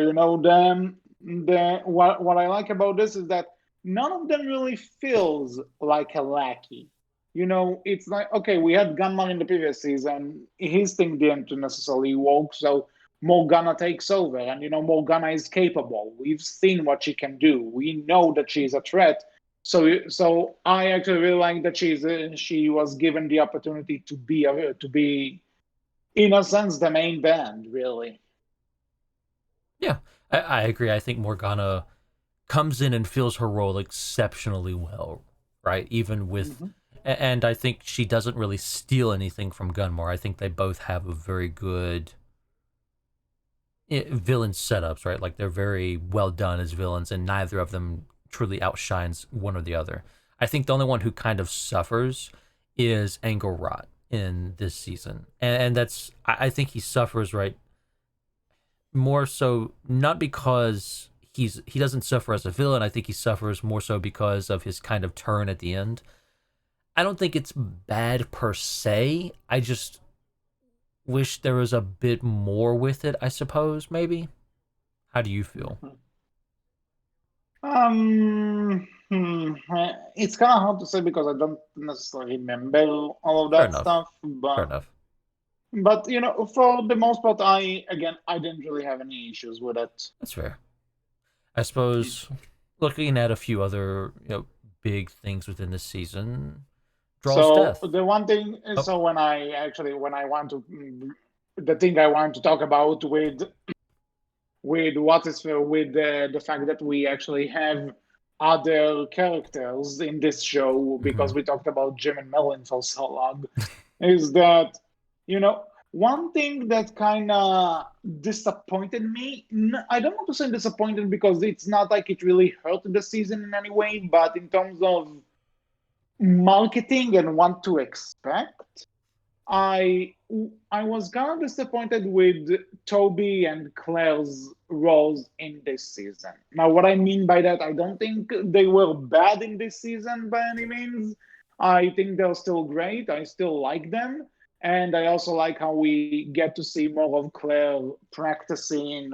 what I like about this is that none of them really feels like a lackey. It's like, okay, we had Gunman in the previous season. His thing didn't necessarily work, so Morgana takes over, and Morgana is capable. We've seen what she can do. We know that she's a threat. So I actually really like that she was given the opportunity to be in a sense the main band, really. Yeah, I agree. I think Morgana comes in and fills her role exceptionally well, right? Even with, Hmm. and I think she doesn't really steal anything from Gunmore. I think they both have a very good villain setups, right? Like they're very well done as villains, and neither of them truly outshines one or the other. I think the only one who kind of suffers is Angel Rot in this season, and that's I think he suffers right more so not because he doesn't suffer as a villain. I think he suffers more so because of his kind of turn at the end. I don't think it's bad per se. I just wish there was a bit more with it, I suppose, maybe. How do you feel? Hmm. It's kind of hard to say because I don't necessarily remember all of Fair that enough. stuff, Fair but enough. for the most part, I didn't really have any issues with it. That's fair. I suppose looking at a few other big things within this season, Draw's So death. the one thing, Oh, so when I want to, the thing I want to talk about with what is with the fact that we actually have other characters in this show mm-hmm. because we talked about Jim and Melon for so long, is that you know one thing that kind of disappointed me. I don't want to say disappointed because it's not like it really hurt the season in any way, but in terms of marketing and what to expect, I I was kind of disappointed with Toby and Claire's roles in this season. Now, what I mean by that, I don't think they were bad in this season by any means. I think they're still great. I still like them. And I also like how we get to see more of Claire practicing,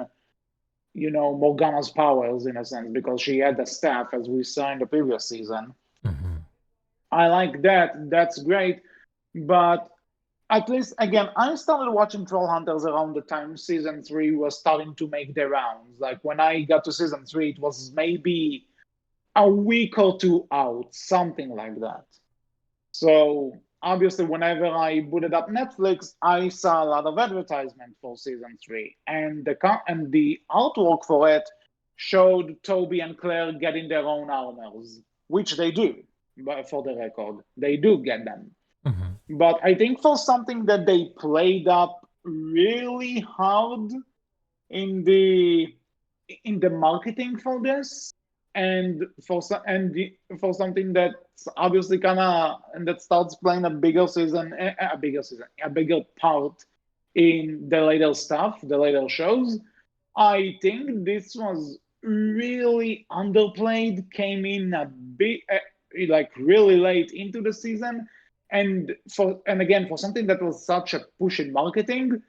Morgana's powers in a sense, because she had the staff, as we saw in the previous season. Mm-hmm. I like that. That's great. But at least again, I started watching Trollhunters around the time season three was starting to make their rounds. Like when I got to season three, it was maybe a week or two out, something like that. So obviously, whenever I booted up Netflix, I saw a lot of advertisement for season three, and the artwork for it showed Toby and Claire getting their own armors, which they do. But for the record, they do get them. Mm-hmm. But I think for something that they played up really hard in the in the marketing for this, and for something that's obviously kind of and that starts playing a bigger part in the later stuff, the later shows. I think this was really underplayed, came in a bit like really late into the season, and again for something that was such a push in marketing,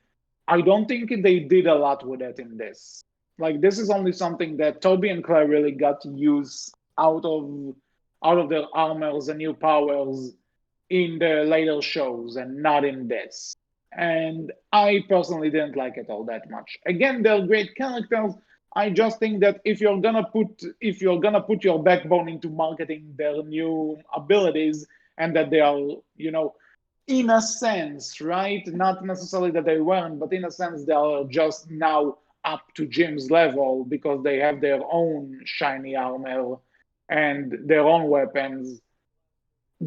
I don't think they did a lot with it in this. Like this is only something that Toby and Claire really got use out of their armors and new powers in the later shows and not in this. And I personally didn't like it all that much. Again, they're great characters. I just think that if you're gonna put your backbone into marketing their new abilities and that they are, in a sense, right? Not necessarily that they weren't, but in a sense they are just now up to Jim's level because they have their own shiny armor and their own weapons.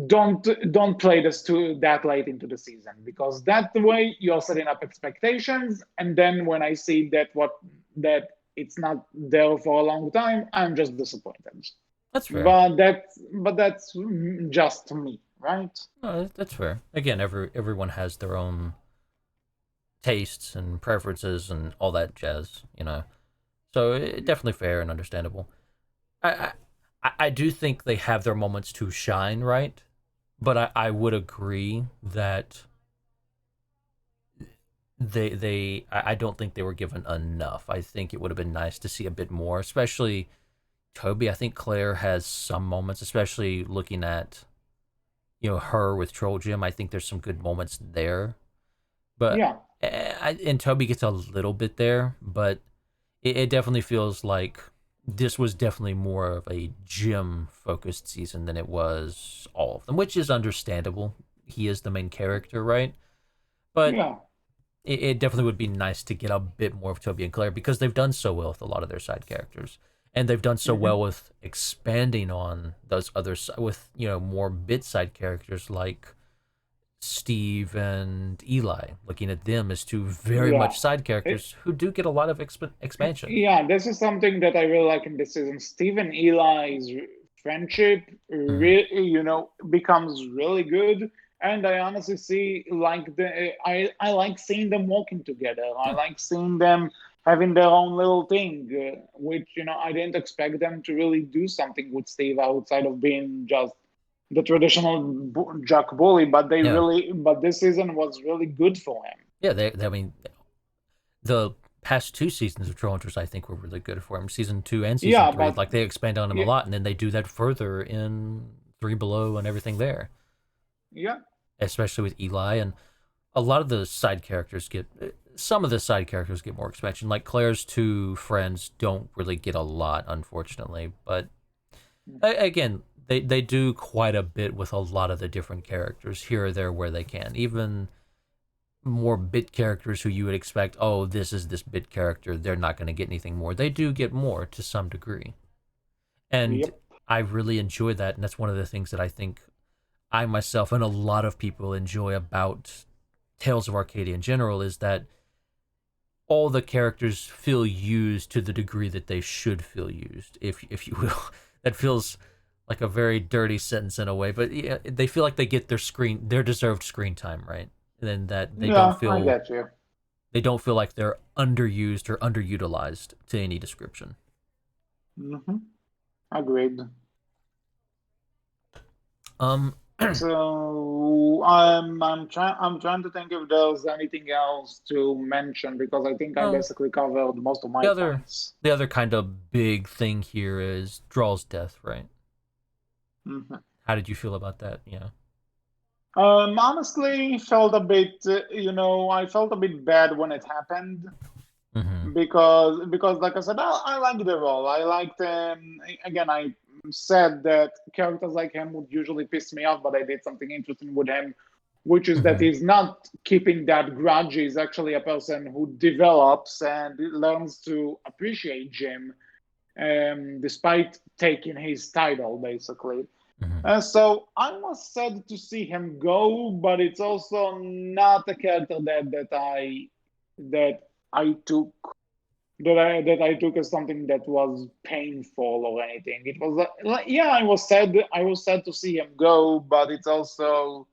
Don't play this to that late into the season because that way you're setting up expectations, and then when I see that it's not there for a long time, I'm just disappointed. That's fair. But that's just me, right? No, that's fair. Again, everyone has their own tastes and preferences and all that jazz. So definitely fair and understandable. I, I do think they have their moments to shine, right? But I would agree that I don't think they were given enough. I think it would have been nice to see a bit more, especially Toby. I think Claire has some moments, especially looking at her with Troll Jim. I think there's some good moments there, but Yeah. and Toby gets a little bit there, but it definitely feels like this was definitely more of a Jim focused season than it was all of them, which is understandable. He is the main character, right? But Yeah. it definitely would be nice to get a bit more of Toby and Claire because they've done so well with a lot of their side characters, and they've done so Hmm. well with expanding on those others with more bit side characters like Steve and Eli. Looking at them as two very Yeah. much side It, characters who do get a lot of expansion. yeah, this is something that I really like in this season. Steve and Eli's friendship, Mm. becomes really good, and I honestly see like I like seeing them walking together. I Yeah, like seeing them having their own little thing, which I didn't expect them to really do something with Steve outside of being just the traditional Jack bully, but this season was really good for him. yeah. I mean, the past 2 seasons of Trollhunters, I think, were really good for him. Season 2 and season Yeah, 3, but like they expand on him a yeah, lot, and then they do that further in Three Below and everything there, yeah, especially with Eli. And a lot of the side characters get some of the side characters get more expansion. Like Claire's two friends don't really get a lot, unfortunately, but again, they do quite a bit with a lot of the different characters here or there where they can. Even more bit characters who you would expect, oh, this is this bit character, they're not going to get anything more. They do get more to some degree. And yep. I really enjoy that. And that's one of the things that I think I myself and a lot of people enjoy about Tales of Arcadia in general is that all the characters feel used to the degree that they should feel used, if you will. That feels like a very dirty sentence in a way, but yeah, they feel like they get their deserved screen time, right? And then that Yeah, I get you. they don't feel like they're underused or underutilized to any description. Mm-hmm. Agreed. Um, I'm trying to think if there's anything else to mention because I think I well, basically covered most of the my other points. the other kind of big thing here is Drawl's death, right? Mhm. How did you feel about that? Yeah. Honestly, felt a bit, I felt a bit bad when it happened Mm-hmm. because like I said, I liked the role. I liked again. I said that characters like him would usually piss me off, but I did something interesting with him, which is that Mm-hmm. he's not keeping that grudge. He's actually a person who develops and learns to appreciate Jim, despite taking his title, basically. Mm-hmm. So I was sad to see him go, but it's also not a character that I took that I took as something that was painful or anything. It was yeah, I was sad. I was sad to see him go, but it's also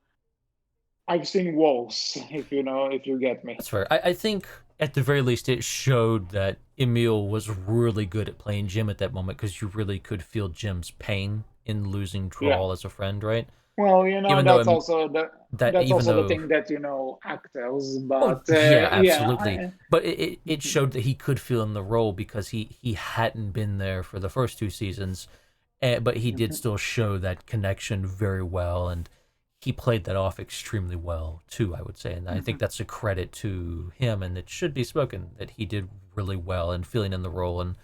I've seen worse. If you get me. That's fair. I think at the very least it showed that Emil was really good at playing Jim at that moment because you really could feel Jim's pain in losing Yeah. Troll as a friend, right? Well, Even though that even the though thing that actors, oh but yeah, yeah, absolutely. But it showed that he could feel in the role because he hadn't been there for the first 2 seasons, but he did still show that connection very well, and he played that off extremely well too. I would say, and I think that's a credit to him, and it should be spoken that he did really well in feeling in the role and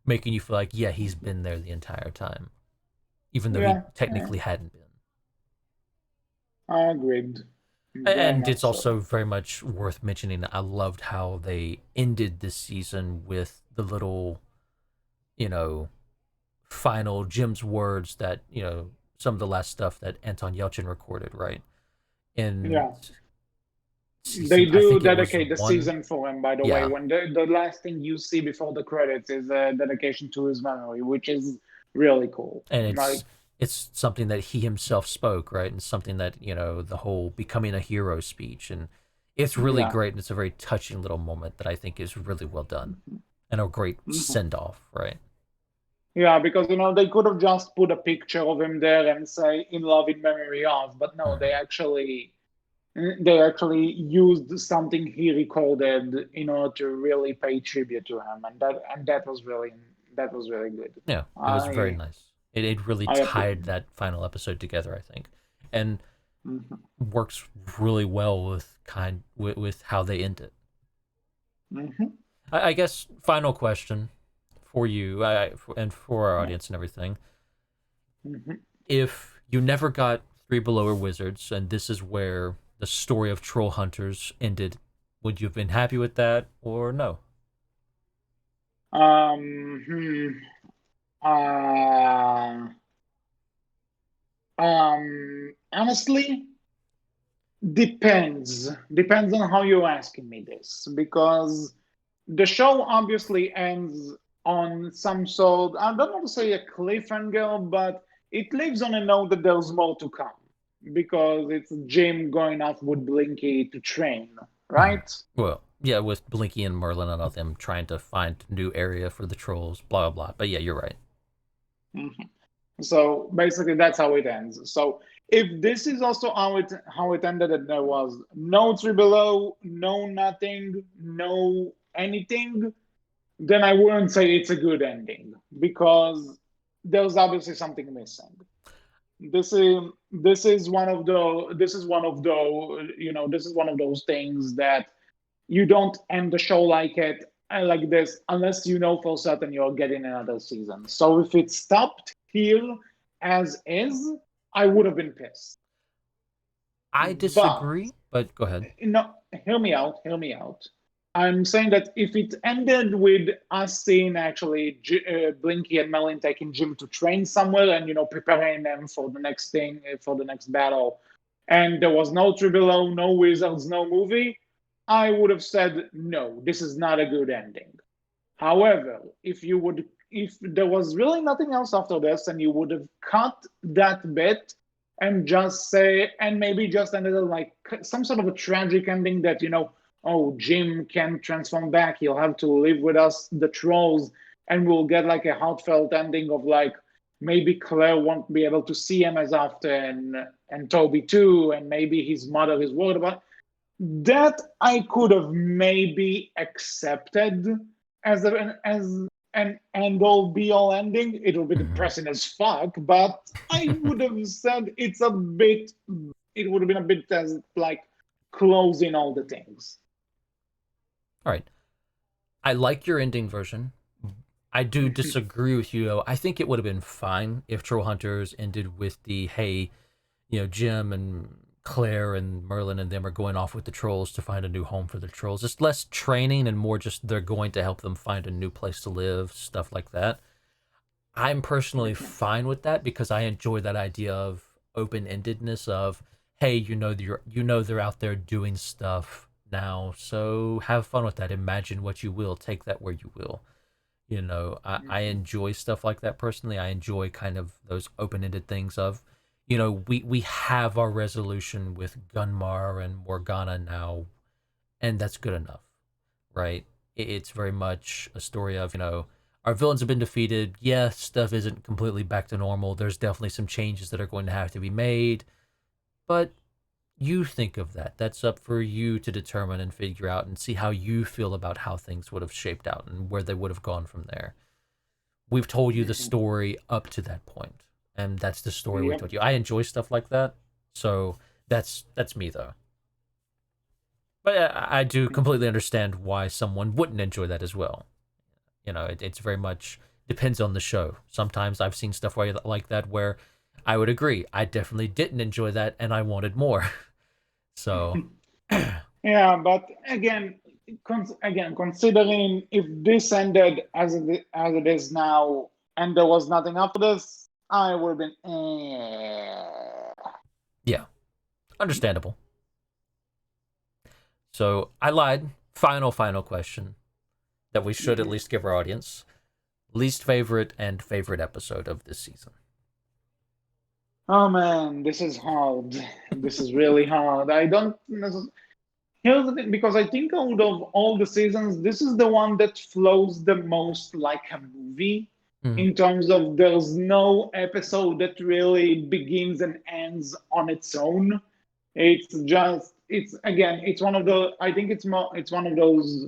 making you feel like yeah he's been there the entire time, even though he yeah, technically hadn't been. I agreed, very And it's much so. also very much worth mentioning. I loved how they ended this season with the little, you know, final Jim's words that, some of the last stuff that Anton Yelchin recorded, right? In Yeah. They season, I do think it was dedicate the one. season for him, by the way. Yeah. When the last thing you see before the credits is a dedication to his memory, which is really cool. And Like, it's something that he himself spoke, right? And something that, the whole becoming a hero speech. And it's really yeah. great. And it's a very touching little moment that I think is really well done and a great Mhm. send off, right? Yeah, because they could have just put a picture of him there and say "in love in memory of," but no, Mhm. they actually used something he recorded in order to really pay tribute to him, and that was really good. Yeah, it was very I nice. It really I tied approve. that final episode together, I think, and Hmm. works really well with how they end it. Hmm. I guess final question for you and for our audience and everything: Hmm. if you never got Three Below or Wizards, and this is where the story of Troll Hunters ended, would you have been happy with that or no? Um, hmm, uh, Honestly, depends on how you're asking me this, because the show obviously ends on some sort, I don't want to say a cliffhanger, but it leaves on a note that there's more to come because it's Jim going off with Blinky to train, Mhm. right? Well, yeah, with Blinky and Merlin and all them trying to find a new area for the trolls, blah blah blah. But yeah, you're right. Mhm. So basically, that's how it ends. So if this is also how it ended, and there was no Three Below, no nothing, no anything, then I wouldn't say it's a good ending because there's obviously something missing. This is one of the this is one of the this is one of those things that you don't end the show like this unless you know for certain you're getting another season. So if it stopped here as is, I would have been pissed. I But disagree, but go ahead. no, hear me out. I'm saying that if it ended with us seeing actually Blinky and Melon taking Jim to train somewhere and preparing them for the next thing, for the next battle, and there was no Tribolo, no Wizards, no movie, I would have said no, this is not a good ending. However, if there was really nothing else after this, and you would have cut that bit and just say, and maybe just ended it like some sort of a tragic ending that, oh, Jim can transform back. He'll have to live with us, the trolls, and we'll get like a heartfelt ending of like maybe Claire won't be able to see him as often, and Toby too, and maybe his mother is worried about. That I could have maybe accepted as an end all be all ending. It will be depressing as fuck, but I would have said it would have been a bit as like closing all the things. All right. I like your ending version. I do disagree with you, though. I think it would have been fine if Trollhunters ended with the, hey, Jim and Claire and Merlin and them are going off with the trolls to find a new home for the trolls. Just less training and more just they're going to help them find a new place to live, stuff like that. I'm personally fine with that because I enjoy that idea of open-endedness of, hey, they're out there doing stuff now, so have fun with that. Imagine what you will. Take that where you will. I enjoy stuff like that personally. I enjoy kind of those open-ended things of, we have our resolution with Gunmar and Morgana now, and that's good enough, right? It's very much a story of, our villains have been defeated. Yeah, stuff isn't completely back to normal. There's definitely some changes that are going to have to be made, but you think of that. That's up for you to determine and figure out and see how you feel about how things would have shaped out and where they would have gone from there. We've told you the story up to that point, and that's the story we told you. I enjoy stuff like that, so that's me though. But I do completely understand why someone wouldn't enjoy that as well. It's very much depends on the show. Sometimes I've seen stuff like that where I would agree. I definitely didn't enjoy that, and I wanted more. So, yeah, but again, considering if this ended as it is now, and there was nothing after this, I would have been. Yeah, understandable. So I lied. Final question that we should at least give our audience: least favorite and favorite episode of this season. Oh man, this is hard. This is really hard. I don't necessarily. Here's the thing, because I think out of all the seasons, this is the one that flows the most like a movie in terms of there's no episode that really begins and ends on its own. It's one of the, I think it's one of those,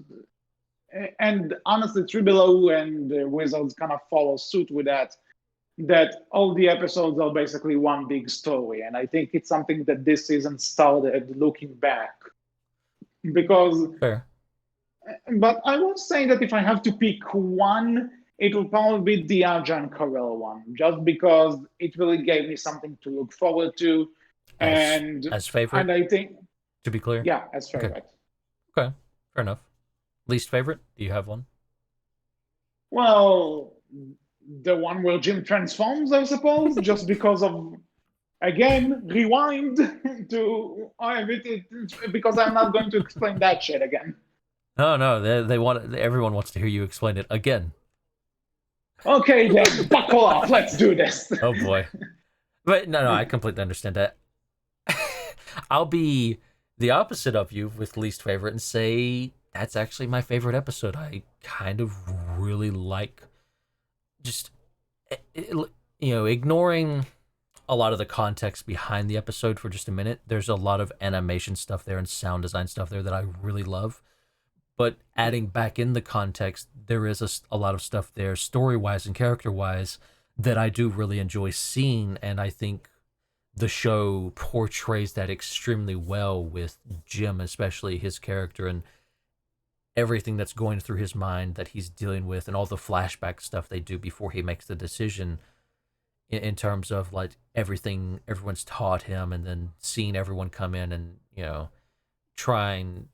and honestly, Tribolo and Wizards kind of follow suit with that all the episodes are basically one big story. And I think it's something that this season started looking back. Because, Fair. But I will say that if I have to pick one, it will probably be the Arjan Carell one, just because it really gave me something to look forward to. As favorite? And I think, to be clear? Yeah, as favorite. Okay, fair enough. Least favorite? Do you have one? Well, the one where Jim transforms, I suppose, just because of, again, rewind to because I'm not going to explain that shit again. No, they want everyone wants to hear you explain it again. Okay, then buckle up. Let's do this. Oh boy, but no, I completely understand that. I'll be the opposite of you with least favorite and say that's actually my favorite episode. I kind of really like just ignoring a lot of the context behind the episode for just a minute. There's a lot of animation stuff there and sound design stuff there that I really love. but adding back in the context, there is a lot of stuff there, story wise and character wise, that I do really enjoy seeing, and I think the show portrays that extremely well with Jim, especially his character and everything that's going through his mind that he's dealing with, and all the flashback stuff they do before he makes the decision in terms of like everything everyone's taught him, and then seeing everyone come in and trying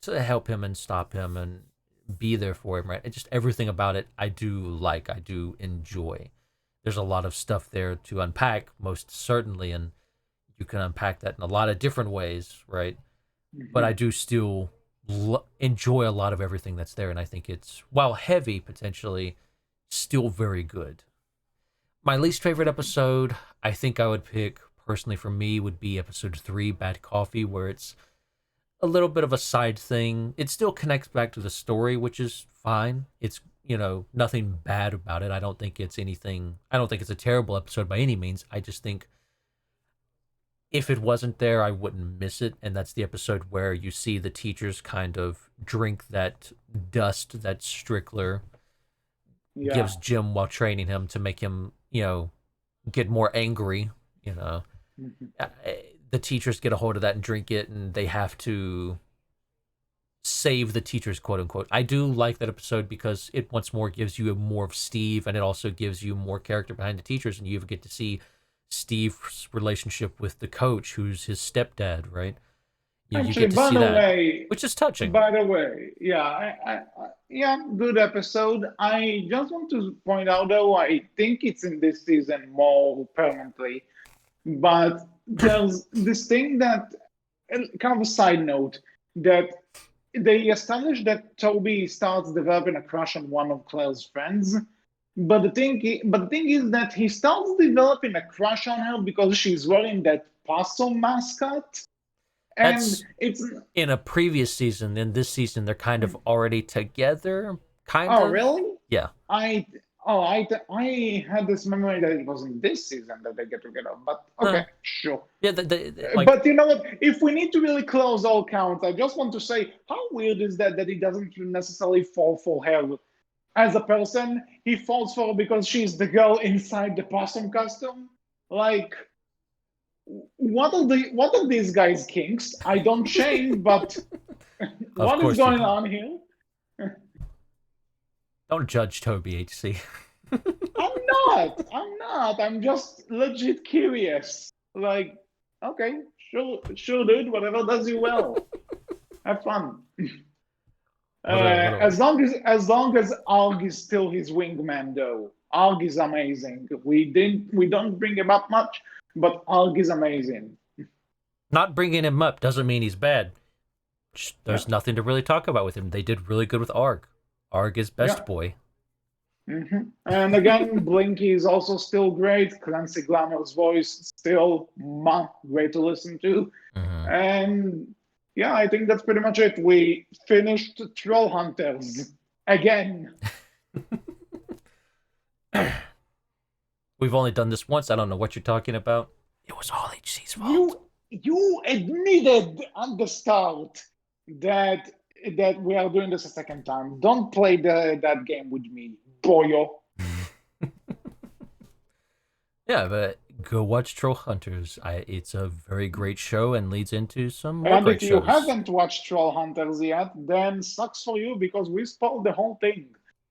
to help him and stop him and be there for him, right? And just everything about it I do enjoy. There's a lot of stuff there to unpack, most certainly, and you can unpack that in a lot of different ways, right? Mm-hmm. But I do still enjoy a lot of everything that's there, and I think it's, while heavy potentially, still very good. My least favorite episode, I think I would pick, personally for me, would be episode 3, Bad Coffee, where it's a little bit of a side thing. It still connects back to the story, which is fine. It's, nothing bad about it. I don't think it's a terrible episode by any means. I just think if it wasn't there, I wouldn't miss it. And that's the episode where you see the teachers kind of drink that dust that Strickler gives Jim while training him to make him, get more angry. The teachers get a hold of that and drink it, and they have to save the teachers, quote unquote. I do like that episode because it once more gives you more of Steve, and it also gives you more character behind the teachers, and you even get to see Steve's relationship with the coach, who's his stepdad, right? Actually, you get to see that, way, which is touching. By the way, good episode. I just want to point out, though, I think it's in this season more permanently, but there's this thing that, kind of a side note, that they established that Toby starts developing a crush on one of Claire's friends. But the thing is that he starts developing a crush on her because she's wearing that possum mascot. And it's in a previous season. In this season, they're kind of already together. Oh, really? Yeah. I had this memory that it was in this season that they get together. But okay, sure. Yeah. But you know what? If we need to really close all counts, I just want to say, how weird is that he doesn't necessarily fall for her as a person? He falls for her because she's the girl inside the possum costume. Like, what are these guys' kinks? I don't shame, but what is going on here? Don't judge Toby, HC. I'm not. I'm just legit curious. Like, okay, sure, dude. Whatever does you well. Have fun. As long as Arg is still his wingman, though. Arg is amazing. We don't bring him up much, but Arg is amazing. Not bringing him up doesn't mean he's bad. There's nothing to really talk about with him. They did really good with Arg. Arg is best boy. Mm-hmm. And again, Blinky is also still great. Clancy Glamor's voice still great to listen to. Mm-hmm. And yeah, I think that's pretty much it. We finished Trollhunters again. We've only done this once. I don't know what you're talking about. It was all HC's fault. You admitted at the start that we are doing this a second time. Don't play that game with me, boyo. Yeah, but go watch Trollhunters. It's a very great show and leads into some more great shows. And if you haven't watched Trollhunters yet, then sucks for you because we spoiled the whole thing.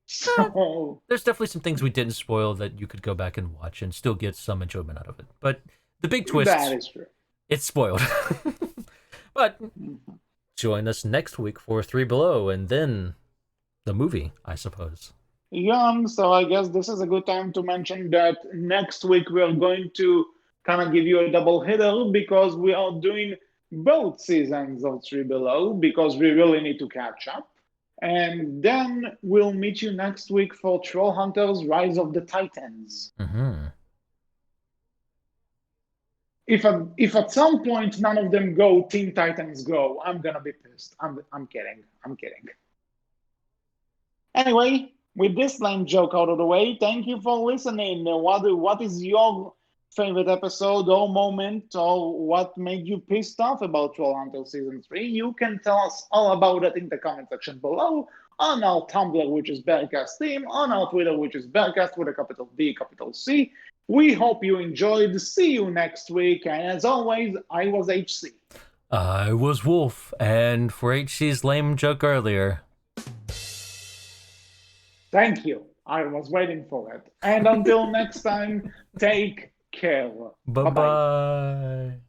So there's definitely some things we didn't spoil that you could go back and watch and still get some enjoyment out of it. But the big twist, that is true. It's spoiled. But join us next week for 3 Below and then the movie, I suppose. Yeah, so I guess this is a good time to mention that next week we're going to kind of give you a double hitter because we are doing both seasons of 3 Below because we really need to catch up. And then we'll meet you next week for Trollhunters Rise of the Titans. Mm-hmm. If at some point none of them go, Teen Titans go, I'm gonna be pissed. I'm kidding. Anyway, with this lame joke out of the way, thank you for listening. What is your favorite episode or moment or what made you pissed off about Trollhunters Season 3, you can tell us all about it in the comment section below, on our Tumblr, which is Berkcast Team, on our Twitter, which is Berkcast with a capital B, capital C. We hope you enjoyed. See you next week. And as always, I was HC. I was Wolf, and for HC's lame joke earlier. Thank you. I was waiting for it. And until next time, take care. Bye-bye. Bye-bye.